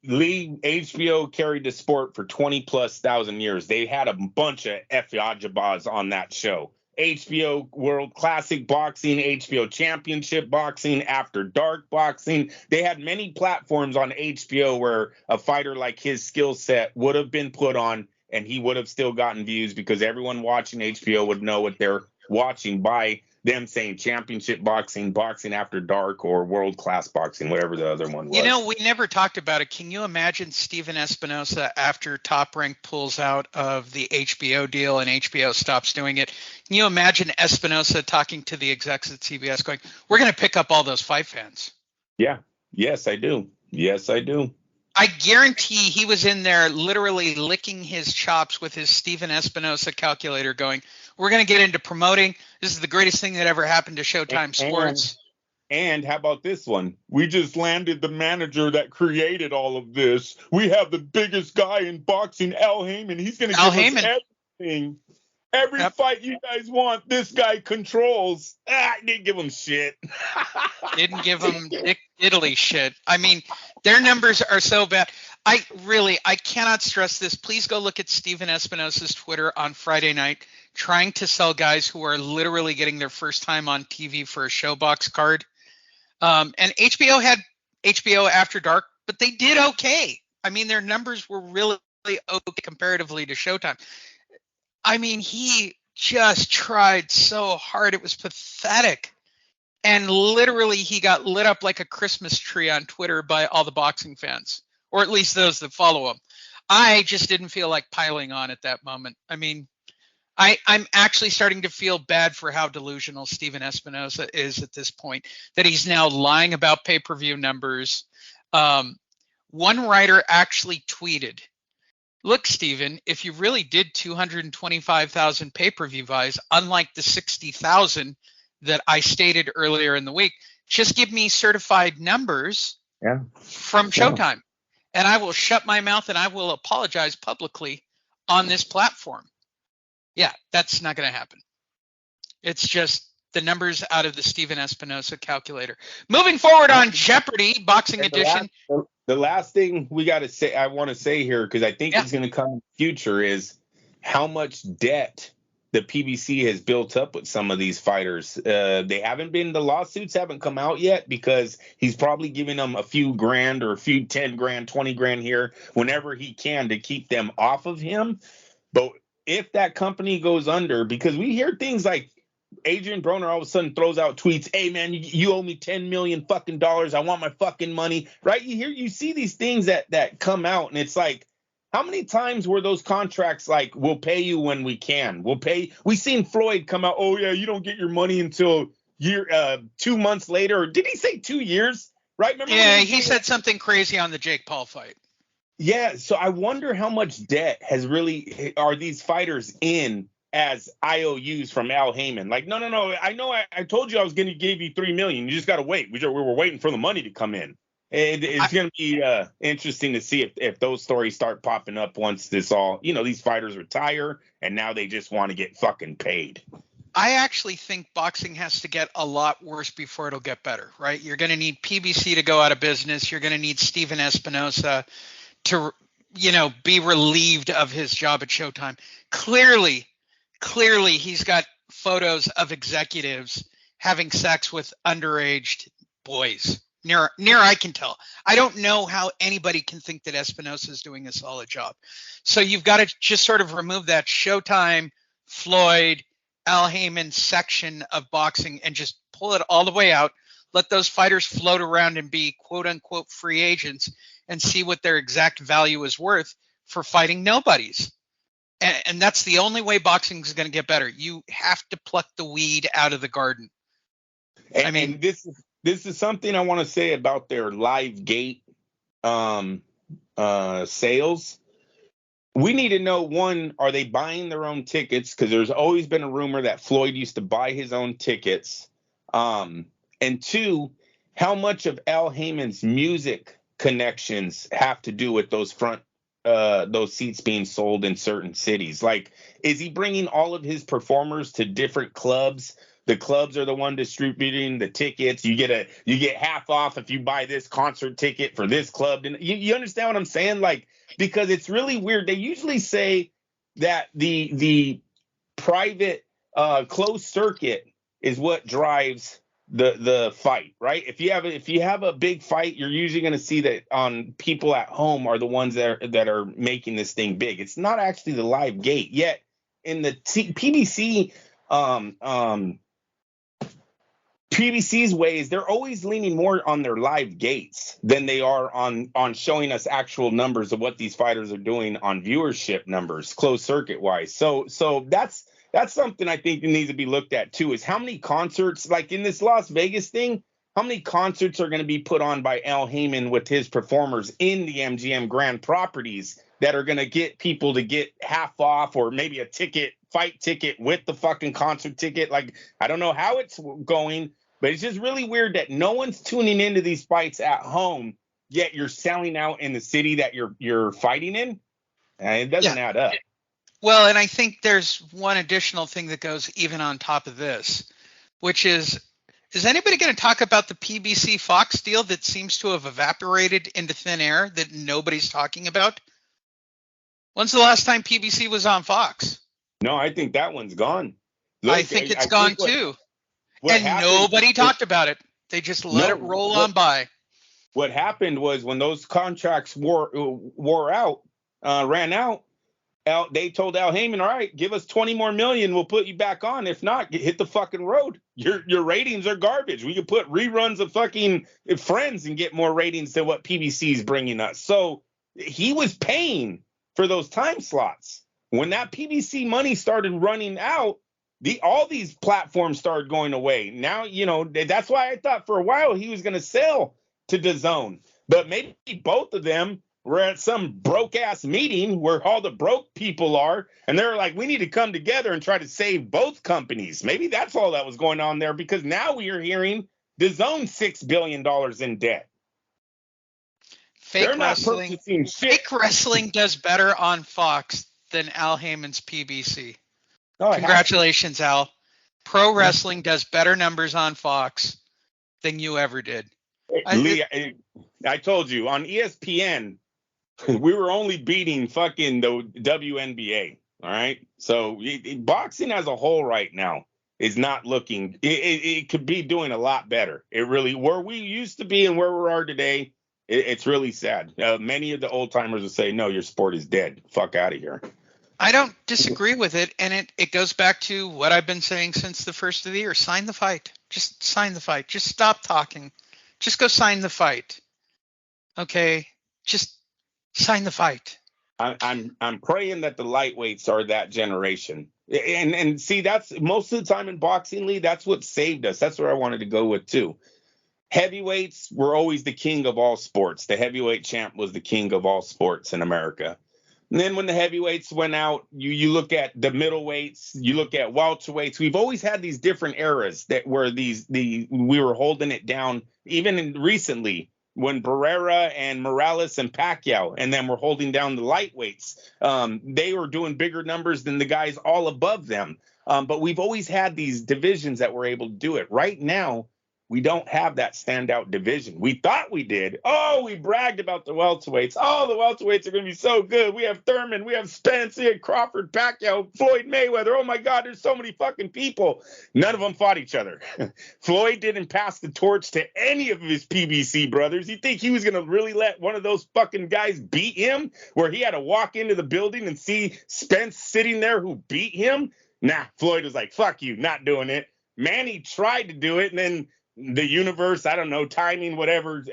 Speaker 2: Lee, HBO carried the sport for 20,000+ years. They had a bunch of F. Ajabas on that show. HBO World Classic Boxing, HBO Championship Boxing, After Dark Boxing. They had many platforms on HBO where a fighter like his skill set would have been put on and he would have still gotten views because everyone watching HBO would know what they're watching by them saying Championship Boxing, Boxing After Dark, or World Class Boxing, whatever the other one was.
Speaker 1: You know, we never talked about it. Can you imagine Steven Espinosa after Top Rank pulls out of the HBO deal and HBO stops doing it? Can you imagine Espinosa talking to the execs at CBS going, "We're going to pick up all those fight fans"?
Speaker 2: Yeah. Yes, I do.
Speaker 1: I guarantee he was in there literally licking his chops with his Steven Espinosa calculator going, "We're going to get into promoting. This is the greatest thing that ever happened to Showtime Sports."
Speaker 2: And how about this one? We just landed the manager that created all of this. We have the biggest guy in boxing, Al Heyman. He's going to give us everything. Every fight you guys want, this guy controls. Didn't give him shit.
Speaker 1: Didn't give him diddly shit. I mean, their numbers are so bad. I cannot stress this. Please go look at Steven Espinosa's Twitter on Friday night, trying to sell guys who are literally getting their first time on TV for a Showbox card. And HBO had HBO After Dark, but they did okay. I mean, their numbers were really okay comparatively to Showtime. I mean, he just tried so hard. It was pathetic. And literally, he got lit up like a Christmas tree on Twitter by all the boxing fans, or at least those that follow him. I just didn't feel like piling on at that moment. I mean, I'm actually starting to feel bad for how delusional Steven Espinosa is at this point, that he's now lying about pay-per-view numbers. One writer actually tweeted, "Look, Steven, if you really did 225,000 pay-per-view buys, unlike the 60,000 that I stated earlier in the week, just give me certified numbers from Showtime, and I will shut my mouth and I will apologize publicly on this platform." Yeah, that's not going to happen. It's just the numbers out of the Steven Espinosa calculator. Moving forward on Jeopardy, Boxing Edition.
Speaker 2: The last thing I want to say here, because I think it's going to come in the future, is how much debt the PBC has built up with some of these fighters. The lawsuits haven't come out yet because he's probably giving them a few grand or a few 10 grand, 20 grand here whenever he can to keep them off of him. But if that company goes under, because we hear things like Adrian Broner all of a sudden throws out tweets, "Hey man, you owe me $10 million fucking dollars. I want my fucking money." Right? You see these things that come out, and it's like, how many times were those contracts like, "We'll pay you when we can. We'll pay"? We seen Floyd come out, "Oh yeah, you don't get your money until 2 months later, or did he say 2 years? Right? Remember?
Speaker 1: Yeah, he said something crazy on the Jake Paul fight.
Speaker 2: Yeah. So I wonder how much debt are these fighters in as IOUs from Al Heyman? Like, no. I know I told you I was going to give you $3 million. You just got to wait. We were waiting for the money to come in. It's going to be interesting to see if those stories start popping up once these fighters retire and now they just want to get fucking paid.
Speaker 1: I actually think boxing has to get a lot worse before it'll get better, right? You're going to need PBC to go out of business. You're going to need Steven Espinosa to, be relieved of his job at Showtime. Clearly, he's got photos of executives having sex with underage boys. Near I can tell. I don't know how anybody can think that Espinosa is doing a solid job. So you've got to just sort of remove that Showtime, Floyd, Al Heyman section of boxing and just pull it all the way out. Let those fighters float around and be quote unquote free agents and see what their exact value is worth for fighting nobodies. And that's the only way boxing is going to get better. You have to pluck the weed out of the garden.
Speaker 2: And this is something I want to say about their live gate sales. We need to know, one, are they buying their own tickets? Because there's always been a rumor that Floyd used to buy his own tickets. And two, how much of Al Heyman's music connections have to do with those seats being sold in certain cities? Like, is he bringing all of his performers to different clubs? The clubs are the one distributing the tickets. You get half off if you buy this concert ticket for this club. And you understand what I'm saying? Like, because it's really weird. They usually say that the private closed circuit is what drives the fight, right? If you have a big fight, you're usually going to see that on people at home are the ones that are making this thing big. It's not actually the live gate yet. In the PBC PBC's ways, they're always leaning more on their live gates than they are on showing us actual numbers of what these fighters are doing on viewership numbers, closed circuit wise. So that's something I think needs to be looked at too, is how many concerts, like in this Las Vegas thing, how many concerts are going to be put on by Al Heyman with his performers in the MGM Grand properties that are going to get people to get half off or maybe a fight ticket with the fucking concert ticket. Like, I don't know how it's going, but it's just really weird that no one's tuning into these fights at home, yet you're selling out in the city that you're fighting in. And it doesn't add up.
Speaker 1: Well, and I think there's one additional thing that goes even on top of this, which is anybody going to talk about the PBC Fox deal that seems to have evaporated into thin air that nobody's talking about? When's the last time PBC was on Fox?
Speaker 2: No, I think that one's gone. Look,
Speaker 1: I think it's gone too. And nobody talked about it. They just let it roll on by.
Speaker 2: What happened was when those contracts ran out, they told Al Heyman, all right, give us 20 more million. We'll put you back on. If not, hit the fucking road. Your ratings are garbage. We could put reruns of fucking Friends and get more ratings than what PBC is bringing us. So he was paying for those time slots. When that PBC money started running out, all these platforms started going away. Now, that's why I thought for a while he was going to sell to DAZN. But maybe both of them were at some broke-ass meeting where all the broke people are, and they're like, we need to come together and try to save both companies. Maybe that's all that was going on there, because now we are hearing DAZN $6 billion in debt.
Speaker 1: Fake wrestling does better on Fox than Al Heyman's PBC. Oh, congratulations, Al. Pro wrestling does better numbers on Fox than you ever did.
Speaker 2: Lee, I told you on ESPN, we were only beating fucking the WNBA. All right. So boxing as a whole right now is not looking, it could be doing a lot better. It really, where we used to be and where we are today, it's really sad. Many of the old timers will say, no, your sport is dead. Fuck out of here.
Speaker 1: I don't disagree with it. And it goes back to what I've been saying since the first of the year. Sign the fight. Just sign the fight. Just stop talking. Just go sign the fight. Okay. Just sign the fight.
Speaker 2: I'm praying that the lightweights are that generation. And see, that's most of the time in boxing, Lee, that's what saved us. That's where I wanted to go with too. Heavyweights were always the king of all sports. The heavyweight champ was the king of all sports in America. And then when the heavyweights went out, you look at the middleweights, you look at welterweights. We've always had these different eras that were we were holding it down. Even recently, when Barrera and Morales and Pacquiao, and then we're holding down the lightweights. They were doing bigger numbers than the guys all above them. But we've always had these divisions that were able to do it. Right now, we don't have that standout division. We thought we did. Oh, we bragged about the welterweights. Oh, the welterweights are going to be so good. We have Thurman, we have Spence, we have Crawford, Pacquiao, Floyd Mayweather. Oh my God, there's so many fucking people. None of them fought each other. Floyd didn't pass the torch to any of his PBC brothers. You think he was going to really let one of those fucking guys beat him, where he had to walk into the building and see Spence sitting there who beat him? Nah, Floyd was like, fuck you, not doing it. Manny tried to do it, and then the universe, I don't know, timing, whatever.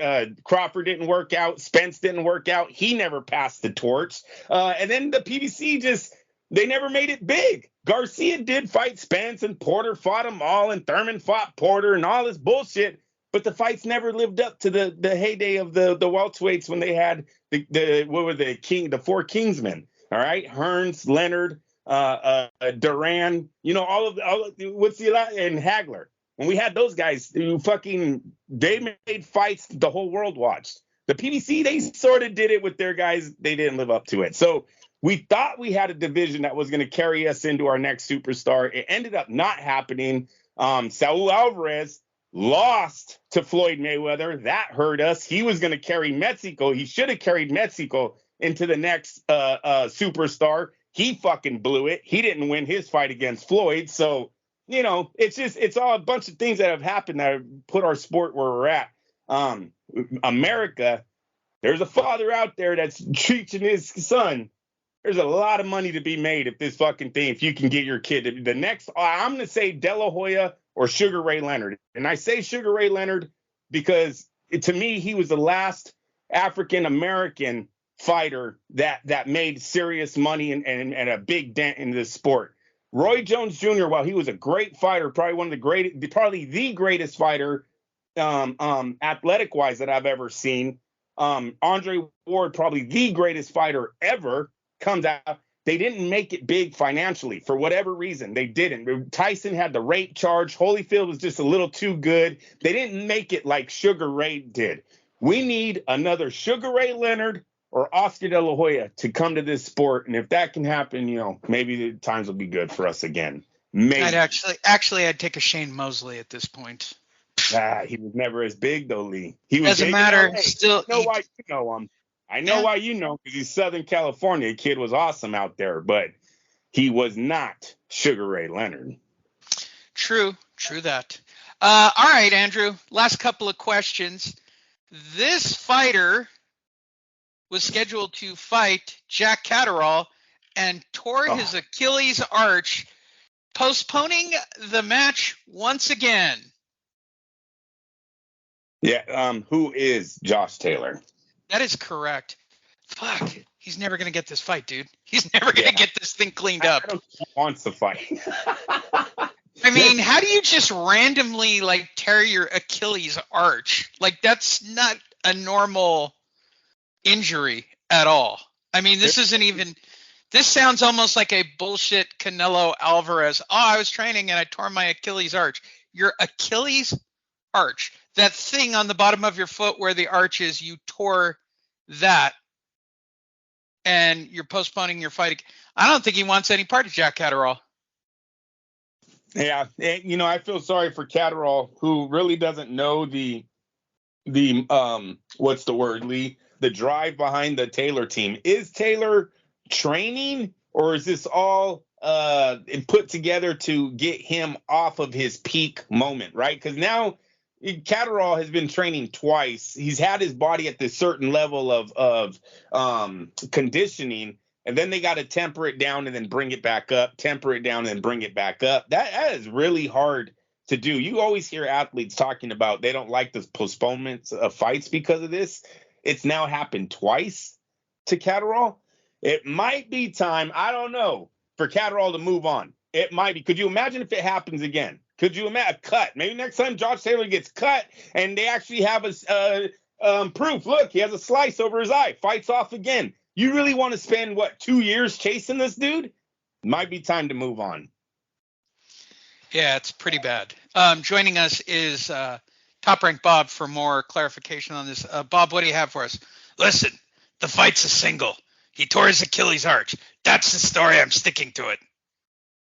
Speaker 2: Crawford didn't work out. Spence didn't work out. He never passed the torch. And then the PBC they never made it big. Garcia did fight Spence, and Porter fought them all, and Thurman fought Porter, and all this bullshit. But the fights never lived up to the heyday of the welterweights when they had the four Kingsmen. All right, Hearns, Leonard, Duran, and Hagler. When we had those guys, they made fights the whole world watched. The PBC, they sort of did it with their guys. They didn't live up to it. So we thought we had a division that was going to carry us into our next superstar. It ended up not happening. Saul Alvarez lost to Floyd Mayweather. That hurt us. He was going to carry Mexico. He should have carried Mexico into the next superstar. He fucking blew it. He didn't win his fight against Floyd. So, it's all a bunch of things that have happened that have put our sport where we're at. America, there's a father out there that's teaching his son. There's a lot of money to be made if you can get your kid the next. I'm going to say De La Hoya or Sugar Ray Leonard. And I say Sugar Ray Leonard because to me, he was the last African-American fighter that made serious money and a big dent in this sport. Roy Jones Jr., while he was a great fighter, probably the greatest fighter, athletic-wise that I've ever seen. Andre Ward, probably the greatest fighter ever, comes out. They didn't make it big financially for whatever reason. They didn't. Tyson had the rape charge. Holyfield was just a little too good. They didn't make it like Sugar Ray did. We need another Sugar Ray Leonard or Oscar De La Hoya to come to this sport. And if that can happen, maybe the times will be good for us again. Maybe.
Speaker 1: I'd take a Shane Mosley at this point.
Speaker 2: He was never as big though, Lee. He was
Speaker 1: doesn't matter. Still,
Speaker 2: I know why you know him. I know why you know, because he's Southern California. The kid was awesome out there, but he was not Sugar Ray Leonard.
Speaker 1: True that. All right, Andrew, last couple of questions. This fighter was scheduled to fight Jack Catterall and tore his Achilles arch, postponing the match once again.
Speaker 2: Yeah, who is Josh Taylor?
Speaker 1: That is correct. Fuck, he's never going to get this fight, dude. He's never going to get this thing cleaned up.
Speaker 2: I don't think he wants to fight.
Speaker 1: I mean, how do you just randomly, tear your Achilles arch? That's not a normal injury at all. I mean, this sounds almost like a bullshit Canelo Alvarez. Oh, I was training and I tore my Achilles arch. Your Achilles arch, that thing on the bottom of your foot where the arch is, you tore that and you're postponing your fight. I don't think he wants any part of Jack Catterall.
Speaker 2: Yeah, I feel sorry for Catterall, who really doesn't know the what's the word, Lee? The drive behind the Taylor team. Is Taylor training, or is this all put together to get him off of his peak moment, right? Because now Catterall has been training twice. He's had his body at this certain level of conditioning, and then they got to temper it down and then bring it back up, temper it down and bring it back up. That is really hard to do. You always hear athletes talking about they don't like the postponements of fights because of this. It's now happened twice to Catterall. It might be time, I don't know, for Catterall to move on. It might be. Could you imagine if it happens again? Could you imagine a cut? Maybe next time Josh Taylor gets cut and they actually have a proof. Look, he has a slice over his eye. Fights off again. You really want to spend, 2 years chasing this dude? Might be time to move on.
Speaker 1: Yeah, it's pretty bad. Joining us is Top Rank Bob for more clarification on this. Bob, what do you have for us?
Speaker 3: Listen, the fight's a single. He tore his Achilles arch. That's the story. I'm sticking to it.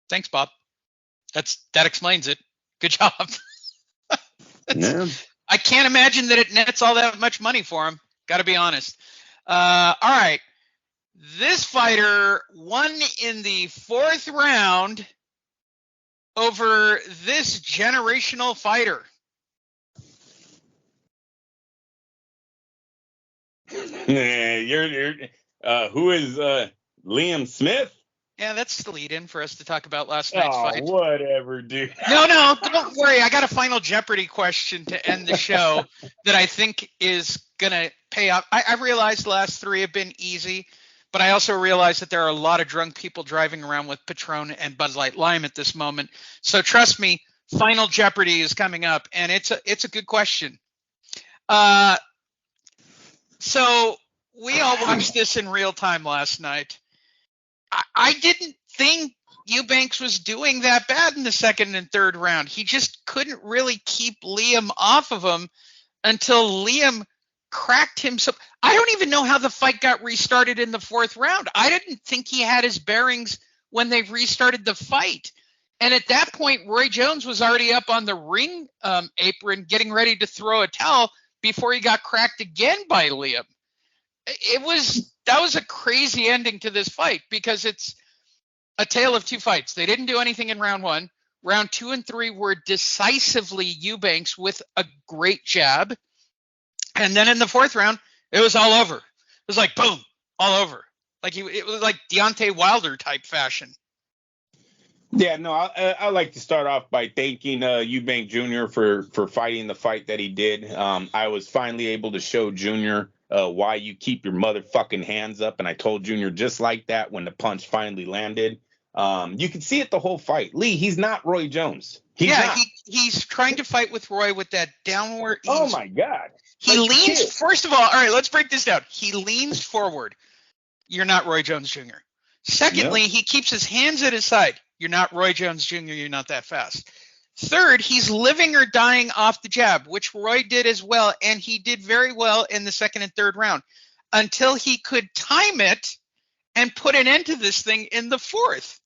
Speaker 1: Thanks, Bob. That explains it. Good job.
Speaker 2: Yeah.
Speaker 1: I can't imagine that it nets all that much money for him. Got to be honest. All right. This fighter won in the 4th round over this generational fighter.
Speaker 2: Who is Liam Smith?
Speaker 1: Yeah, that's the lead-in for us to talk about last night's fight.
Speaker 2: Whatever, dude.
Speaker 1: No, don't worry. I got a final Jeopardy question to end the show that I think is going to pay off. I realized the last 3 have been easy, but I also realized that there are a lot of drunk people driving around with Patron and Bud Light Lime at this moment. So trust me, final Jeopardy is coming up, and it's a good question. So we all watched this in real time last night. I didn't think Eubanks was doing that bad in the 2nd and 3rd round. He just couldn't really keep Liam off of him until Liam cracked him. So I don't even know how the fight got restarted in the 4th round. I didn't think he had his bearings when they restarted the fight. And at that point, Roy Jones was already up on the ring apron getting ready to throw a towel before he got cracked again by Liam. That was a crazy ending to this fight because it's a tale of 2 fights. They didn't do anything in round 1. Round 2 and 3 were decisively Eubanks with a great jab. And then in the 4th round, it was all over. It was like, boom, all over. It was like Deontay Wilder type fashion.
Speaker 2: Yeah, no, I like to start off by thanking Eubank Jr. for fighting the fight that he did. I was finally able to show Jr. Why you keep your motherfucking hands up, and I told Jr. just like that when the punch finally landed. You could see it the whole fight. Lee, he's not Roy Jones.
Speaker 1: He's trying to fight with Roy with that downward ease.
Speaker 2: Oh, my God.
Speaker 1: He leans, first of all right, let's break this down. He leans forward. You're not Roy Jones Jr. Secondly, He keeps his hands at his side. You're not Roy Jones Jr. You're not that fast. Third, he's living or dying off the jab, which Roy did as well, and he did very well in the 2nd and 3rd round until he could time it and put an end to this thing in the 4th.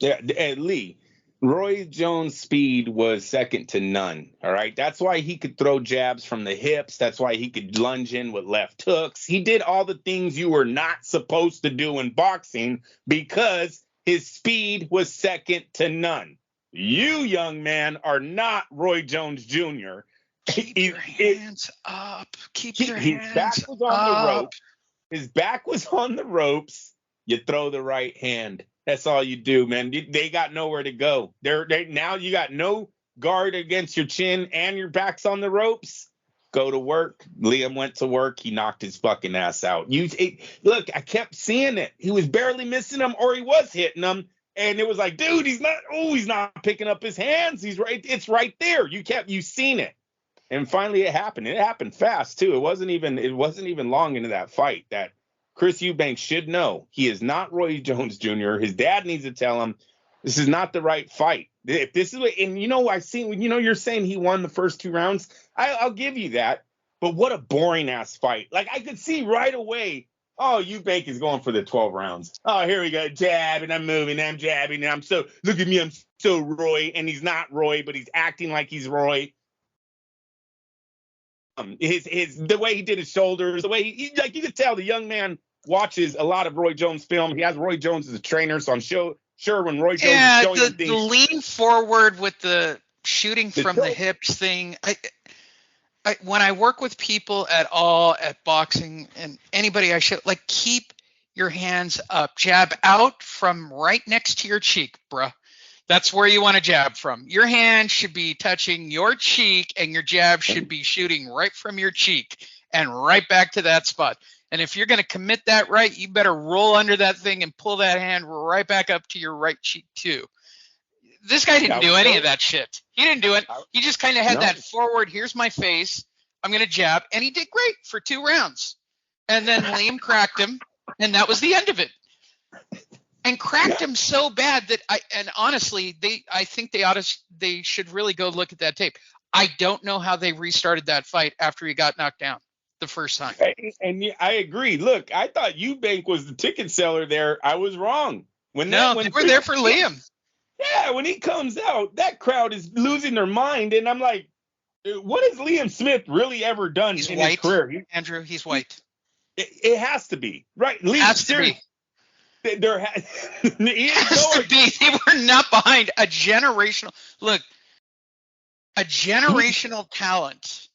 Speaker 2: Yeah, Lee, Roy Jones' speed was second to none, all right? That's why he could throw jabs from the hips. That's why he could lunge in with left hooks. He did all the things you were not supposed to do in boxing because his speed was second to none. You, young man, are not Roy Jones Jr.
Speaker 1: Keep your hands up. Keep your hands up.
Speaker 2: His back was on the rope. His back was on the ropes. You throw the right hand. That's all you do, man. They got nowhere to go. Now you got no guard against your chin and your back's on the ropes. Go to work. Liam went to work. He knocked his fucking ass out. Look, I kept seeing it. He was barely missing him, or he was hitting him. And it was like, dude, he's not picking up his hands. He's right. It's right there. You seen it. And finally it happened. It happened fast too. It wasn't even long into that fight that Chris Eubanks should know he is not Roy Jones Jr. His dad needs to tell him this is not the right fight. If this is what, and you're saying he won the first 2 rounds. I'll give you that. But what a boring ass fight. Like I could see right away. Oh, Eubank is going for the 12 rounds. Oh, here we go. Jab, and I'm moving, and I'm jabbing, and look at me, I'm so Roy, and he's not Roy, but he's acting like he's Roy. The way he did his shoulders, the way you could tell the young man watches a lot of Roy Jones film. He has Roy Jones as a trainer, so I'm sure when Roy Jones is showing him things.
Speaker 1: The lean forward with the shooting from the hips thing. When I work with people at boxing and anybody, I should keep your hands up, jab out from right next to your cheek, bruh. That's where you want to jab from. Your hand should be touching your cheek and your jab should be shooting right from your cheek and right back to that spot. And if you're going to commit that right, you better roll under that thing and pull that hand right back up to your right cheek too. This guy didn't do any of that shit. He didn't do it. He just kind of had that forward, here's my face, I'm going to jab. And he did great for 2 rounds. And then Liam cracked him, and that was the end of it. And cracked him so bad that honestly, I think they should really go look at that tape. I don't know how they restarted that fight after he got knocked down the first time.
Speaker 2: And I agree. Look, I thought Eubank was the ticket seller there. I was wrong.
Speaker 1: They were there for Liam.
Speaker 2: Yeah, when he comes out, that crowd is losing their mind, and I'm like, what has Liam Smith really ever done his career?
Speaker 1: Andrew, he's white.
Speaker 2: It has to be, right? Liam,
Speaker 1: has to be.
Speaker 2: There has to be.
Speaker 1: They were not behind a generational talent.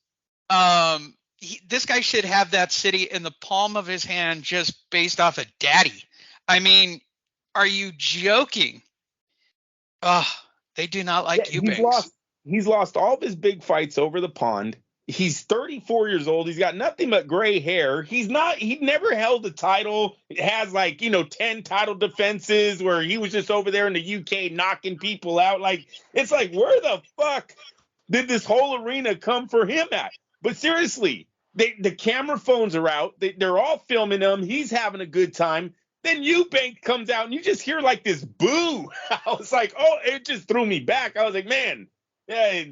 Speaker 1: This guy should have that city in the palm of his hand just based off of daddy. I mean, are you joking? Oh, they do not like Eubanks.
Speaker 2: He's lost all of his big fights over the pond. He's 34 years old. He's got nothing but gray hair. He never held a title. It has 10 title defenses where he was just over there in the UK knocking people out. It's like, where the fuck did this whole arena come for him at? But seriously, the camera phones are out. They're all filming him. He's having a good time. Then Eubank comes out and you just hear this boo. I was like, oh, it just threw me back. I was like, man, yeah,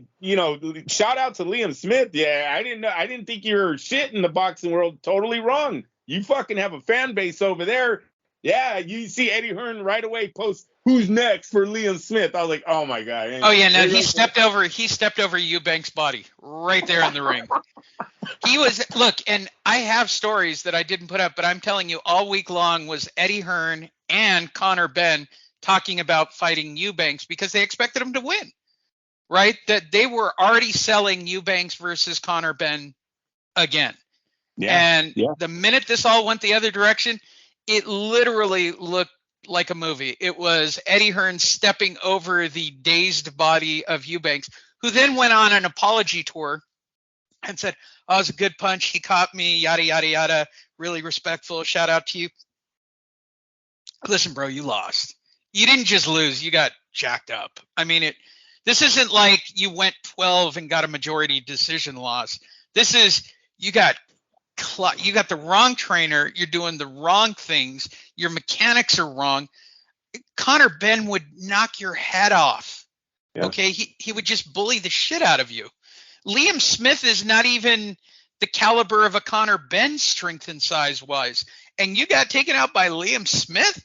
Speaker 2: shout out to Liam Smith. Yeah, I didn't think you were shit in the boxing world. Totally wrong. You fucking have a fan base over there. Yeah, you see Eddie Hearn right away post, who's next for Liam Smith? I was like, oh my God.
Speaker 1: Oh yeah, no, he stepped over Eubank's body right there in the ring. And I have stories that I didn't put up, but I'm telling you, all week long was Eddie Hearn and Conor Benn talking about fighting Eubanks because they expected him to win, right? That they were already selling Eubanks versus Conor Benn again. Yeah. And the minute this all went the other direction, it literally looked like a movie. It was Eddie Hearn stepping over the dazed body of Eubanks, who then went on an apology tour and said, oh, it was a good punch. He caught me, yada, yada, yada. Really respectful. Shout out to you. Listen, bro, you lost. You didn't just lose. You got jacked up. I mean, this isn't like you went 12 and got a majority decision loss. This is, you got the wrong trainer. You're doing the wrong things. Your mechanics are wrong. Conor Benn would knock your head off. Yeah. Okay. He would just bully the shit out of you. Liam Smith is not even the caliber of a Conor Benn strength and size wise. And you got taken out by Liam Smith?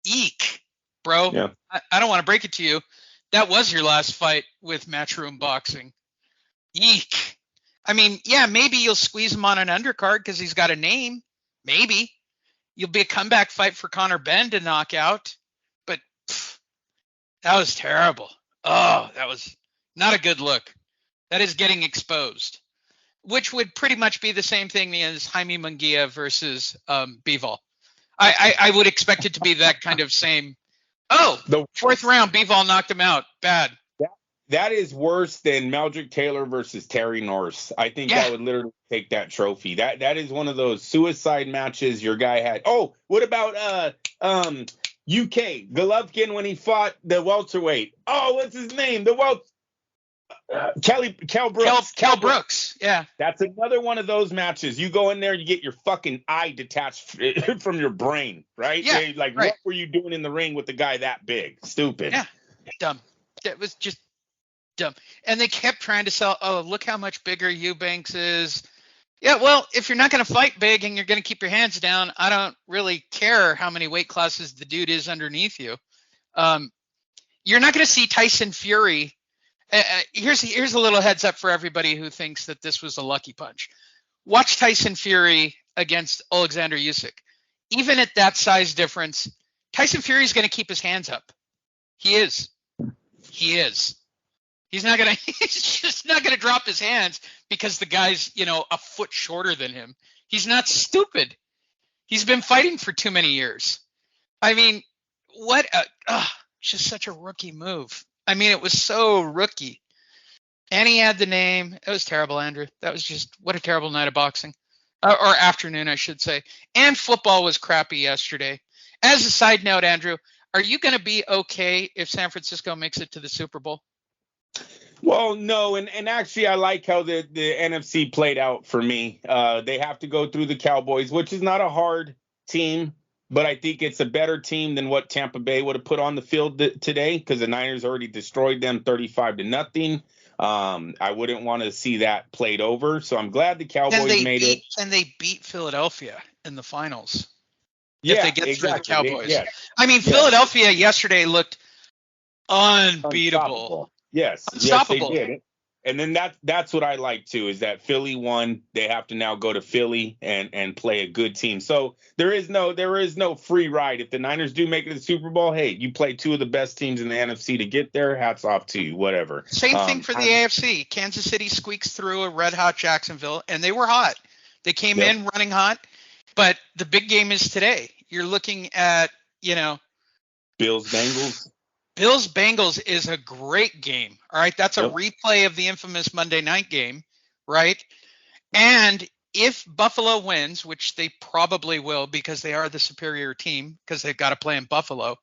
Speaker 1: Eek, bro. Yeah. I don't want to break it to you. That was your last fight with Matchroom Boxing. Eek. I mean, yeah, maybe you'll squeeze him on an undercard because he's got a name. Maybe. You'll be a comeback fight for Conor Benn to knock out. But that was terrible. Oh, that was not a good look. That is getting exposed, which would pretty much be the same thing as Jaime Munguia versus Bivol. I would expect it to be that kind of same. Oh, the 4th round, Bivol knocked him out. Bad.
Speaker 2: That is worse than Meldrick Taylor versus Terry Norris. I think that would literally take that trophy. That is one of those suicide matches your guy had. Oh, what about UK Golovkin when he fought the welterweight? Oh, what's his name? Cal Brooks.
Speaker 1: Cal Brooks. Yeah.
Speaker 2: That's another one of those matches. You go in there, you get your fucking eye detached from your brain, right?
Speaker 1: Yeah.
Speaker 2: Right. What were you doing in the ring with the guy that big? Stupid.
Speaker 1: Yeah. Dumb. That was just dumb. And they kept trying to sell, oh, look how much bigger Eubanks is. Yeah, well, if you're not going to fight big and you're going to keep your hands down, I don't really care how many weight classes the dude is underneath you. You're not going to see Tyson Fury. Here's a little heads up for everybody who thinks that this was a lucky punch. Watch Tyson Fury against Alexander Usyk. Even at that size difference, Tyson Fury is going to keep his hands up. He is. He's not going to. He's just not going to drop his hands because the guy's a foot shorter than him. He's not stupid. He's been fighting for too many years. I mean, just such a rookie move. I mean, it was so rookie. And he had the name. It was terrible, Andrew. That was just, what a terrible night of boxing. or afternoon, I should say. And football was crappy yesterday. As a side note, Andrew, are you going to be okay if San Francisco makes it to the Super Bowl?
Speaker 2: Well, no, and actually, I like how the NFC played out for me. They have to go through the Cowboys, which is not a hard team, but I think it's a better team than what Tampa Bay would have put on the field today, because the Niners already destroyed them 35-0. I wouldn't want to see that played over, so I'm glad the Cowboys made it.
Speaker 1: And they beat Philadelphia in the finals.
Speaker 2: Yeah,
Speaker 1: if they get
Speaker 2: exactly.
Speaker 1: through the Cowboys.
Speaker 2: Yeah.
Speaker 1: I mean, Philadelphia yesterday looked unbeatable.
Speaker 2: Unstoppable. Yes,
Speaker 1: Unstoppable.
Speaker 2: Yes, they did. And then that's what I like too, is that Philly won. They have to now go to Philly and play a good team. So there is no free ride. If the Niners do make it to the Super Bowl, hey, you play two of the best teams in the NFC to get there. Hats off to you. Whatever.
Speaker 1: Same thing for the AFC. Kansas City squeaks through a red hot Jacksonville, and they were hot. They came in running hot. But the big game is today. You're looking at,
Speaker 2: Bills-Bengals.
Speaker 1: Bills-Bengals is a great game. All right. That's a replay of the infamous Monday night game. Right. And if Buffalo wins, which they probably will because they are the superior team because they've got to play in Buffalo,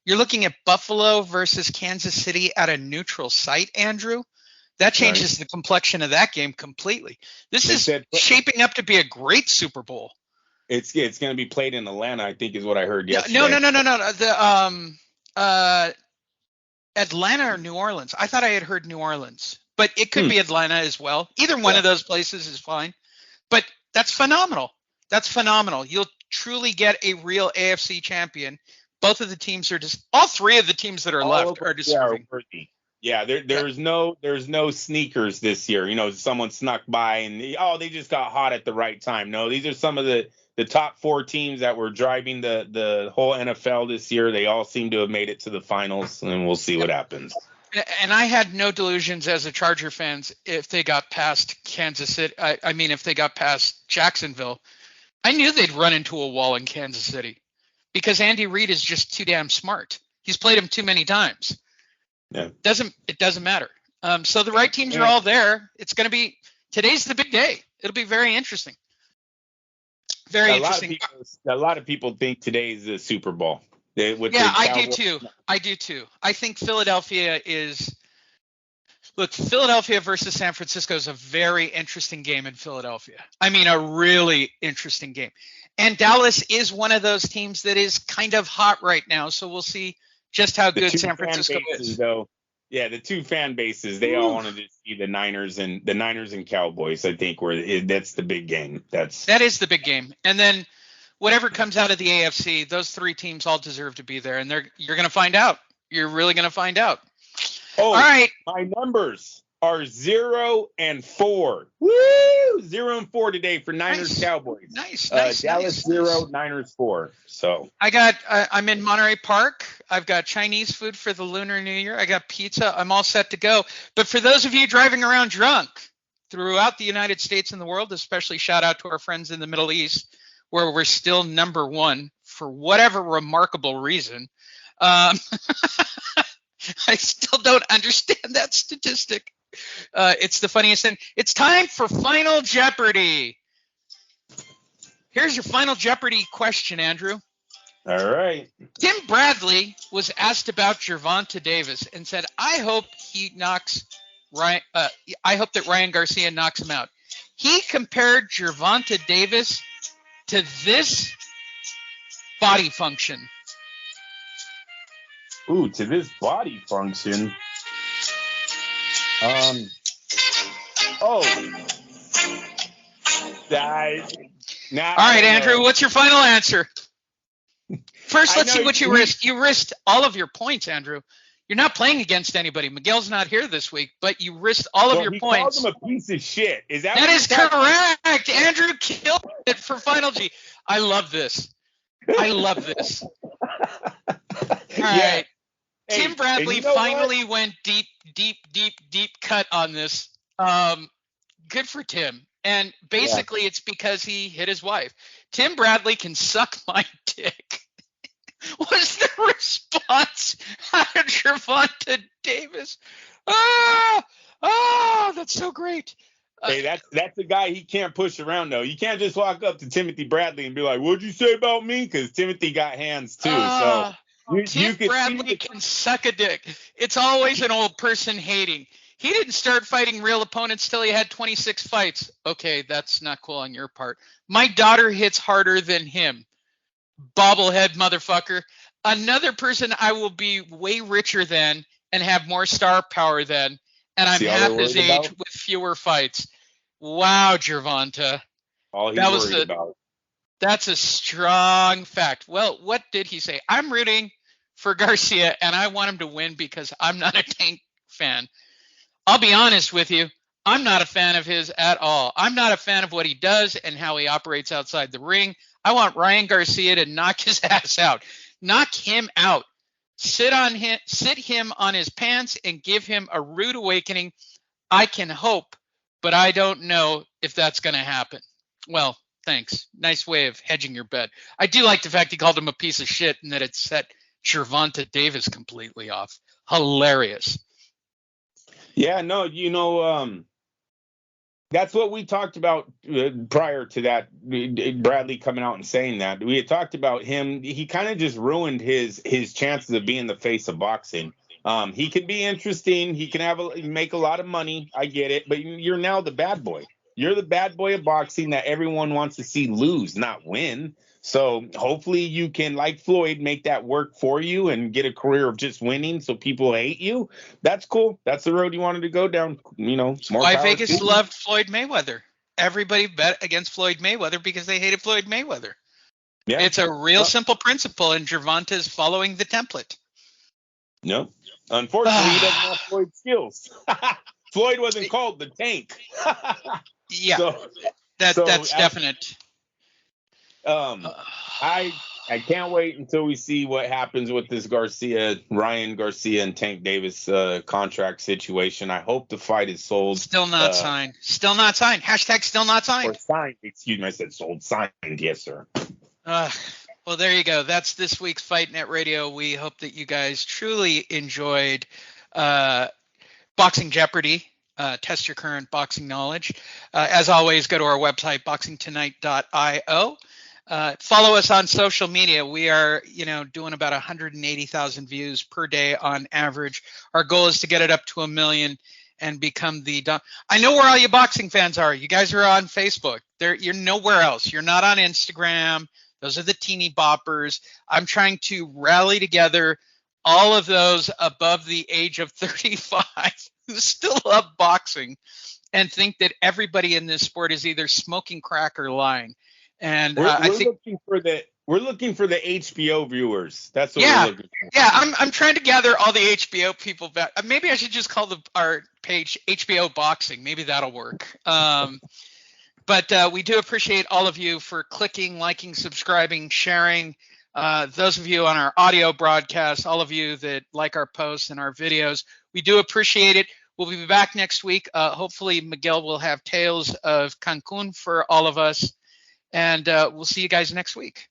Speaker 1: you're looking at Buffalo versus Kansas City at a neutral site, Andrew. That changes the complexion of that game completely. This is shaping up to be a great Super Bowl.
Speaker 2: It's going to be played in Atlanta, I think, is what I heard yesterday.
Speaker 1: No. The Atlanta or New Orleans. I thought I had heard New Orleans, but it could be Atlanta as well. Either one of those places is fine. But that's phenomenal. That's phenomenal. You'll truly get a real AFC champion. Both of the teams are just all three of the teams that are left are deserving.
Speaker 2: Yeah, there's no sneakers this year. Someone snuck by and they just got hot at the right time. No, these are some of the top four teams that were driving the whole NFL this year. They all seem to have made it to the finals, and we'll see what happens.
Speaker 1: And I had no delusions as a Charger fans if they got past Kansas City. I mean, if they got past Jacksonville, I knew they'd run into a wall in Kansas City because Andy Reid is just too damn smart. He's played him too many times.
Speaker 2: Yeah.
Speaker 1: It doesn't matter. So the right teams are all there. It's going to be today's the big day. It'll be very interesting. Very interesting.
Speaker 2: A lot of people think today is the Super Bowl.
Speaker 1: I do too. I think Philadelphia versus San Francisco is a very interesting game in Philadelphia. I mean, a really interesting game. And Dallas is one of those teams that is kind of hot right now. So we'll see just how good San Francisco is.
Speaker 2: Though, yeah, the two fan bases, they all wanted to see the Niners and Cowboys. I think that's the big game. That
Speaker 1: is the big game. And then whatever comes out of the AFC, those three teams all deserve to be there, and you're going to find out. You're really going to find out.
Speaker 2: Oh,
Speaker 1: all right.
Speaker 2: My numbers are 0 and 4. Woo! 0 and 4 today for Niners Cowboys.
Speaker 1: Nice.
Speaker 2: Dallas 0, Niners 4. So
Speaker 1: I'm in Monterey Park. I've got Chinese food for the Lunar New Year. I got pizza. I'm all set to go. But for those of you driving around drunk throughout the United States and the world, especially shout out to our friends in the Middle East, where we're still number one for whatever remarkable reason. I still don't understand that statistic. It's the funniest thing. It's time for Final Jeopardy. Here's your Final Jeopardy question, Andrew.
Speaker 2: All right.
Speaker 1: Tim Bradley was asked about Gervonta Davis and said, I hope that Ryan Garcia knocks him out. He compared Gervonta Davis to this body function.
Speaker 2: Ooh, to this body function. All right,
Speaker 1: Andrew, what's your final answer? First, let's see what you risked. You risked all of your points, Andrew. You're not playing against anybody. Miguel's not here this week, but you risked all of your points.
Speaker 2: He called him a piece of shit.
Speaker 1: That is correct. Andrew killed it for Final G. I love this. All right. Hey, Tim Bradley finally went deep cut on this. Good for Tim. And basically it's because he hit his wife. Tim Bradley can suck my dick. Was the response out of Gervonta Davis? That's so great.
Speaker 2: Hey, that's a guy he can't push around though. You can't just walk up to Timothy Bradley and be like, "What'd you say about me?" Because Timothy got hands too. So
Speaker 1: Uh,
Speaker 2: you
Speaker 1: Tim
Speaker 2: could see
Speaker 1: Bradley can suck a dick. It's always an old person hating. He didn't start fighting real opponents till he had 26 fights. Okay, that's not cool on your part. My daughter hits harder than him. Bobblehead motherfucker. Another person I will be way richer than and have more star power than, and I'm
Speaker 2: see all they're
Speaker 1: half his
Speaker 2: worried
Speaker 1: age
Speaker 2: about.
Speaker 1: with fewer fights. Wow, Gervonta.
Speaker 2: All he's
Speaker 1: That was
Speaker 2: worried
Speaker 1: a
Speaker 2: about.
Speaker 1: That's a strong fact. Well, what did he say? I'm rooting for Garcia and I want him to win because I'm not a Tank fan. I'll be honest with you. I'm not a fan of his at all. I'm not a fan of what he does and how he operates outside the ring. I want Ryan Garcia to knock his ass out. Knock him out. Sit him on his pants and give him a rude awakening. I can hope, but I don't know if that's going to happen. Well, thanks. Nice way of hedging your bet. I do like the fact he called him a piece of shit and that it set Gervonta Davis completely off. Hilarious.
Speaker 2: Yeah, no, that's what we talked about prior to that. Bradley coming out and saying that we had talked about him. He kind of just ruined his chances of being the face of boxing. He can be interesting. He can make a lot of money. I get it, but you're now the bad boy. You're the bad boy of boxing that everyone wants to see lose, not win. So hopefully you can, like Floyd, make that work for you and get a career of just winning so people hate you. That's cool. That's the road you wanted to go down. More
Speaker 1: Why
Speaker 2: power to
Speaker 1: Vegas
Speaker 2: you.
Speaker 1: loved Floyd Mayweather. Everybody bet against Floyd Mayweather because they hated Floyd Mayweather.
Speaker 2: Yeah.
Speaker 1: It's a real simple principle, and Gervonta's following the template.
Speaker 2: No. Unfortunately, he doesn't have Floyd's skills. Floyd wasn't called the Tank.
Speaker 1: Yeah,
Speaker 2: so
Speaker 1: that's definite.
Speaker 2: I can't wait until we see what happens with this Ryan Garcia and Tank Davis contract situation. I hope the fight is sold.
Speaker 1: Still not signed. Still not signed. Hashtag still not signed.
Speaker 2: Or signed. Excuse me, I said sold. Signed, yes, sir.
Speaker 1: Well, there you go. That's this week's Fight Net Radio. We hope that you guys truly enjoyed Boxing Jeopardy. Test your current boxing knowledge. As always, go to our website, boxingtonight.io. Follow us on social media. We are, doing about 180,000 views per day on average. Our goal is to get it up to 1 million and become I know where all you boxing fans are. You guys are on Facebook. You're nowhere else. You're not on Instagram. Those are the teeny boppers. I'm trying to rally together all of those above the age of 35 who still love boxing and think that everybody in this sport is either smoking crack or lying. And I think
Speaker 2: we're looking for the HBO viewers. That's what we're looking for.
Speaker 1: Yeah, I'm trying to gather all the HBO people back. Maybe I should just call our page HBO Boxing. Maybe that'll work. But we do appreciate all of you for clicking, liking, subscribing, sharing. Those of you on our audio broadcast, all of you that like our posts and our videos, we do appreciate it. We'll be back next week. Hopefully, Miguel will have Tales of Cancun for all of us. And we'll see you guys next week.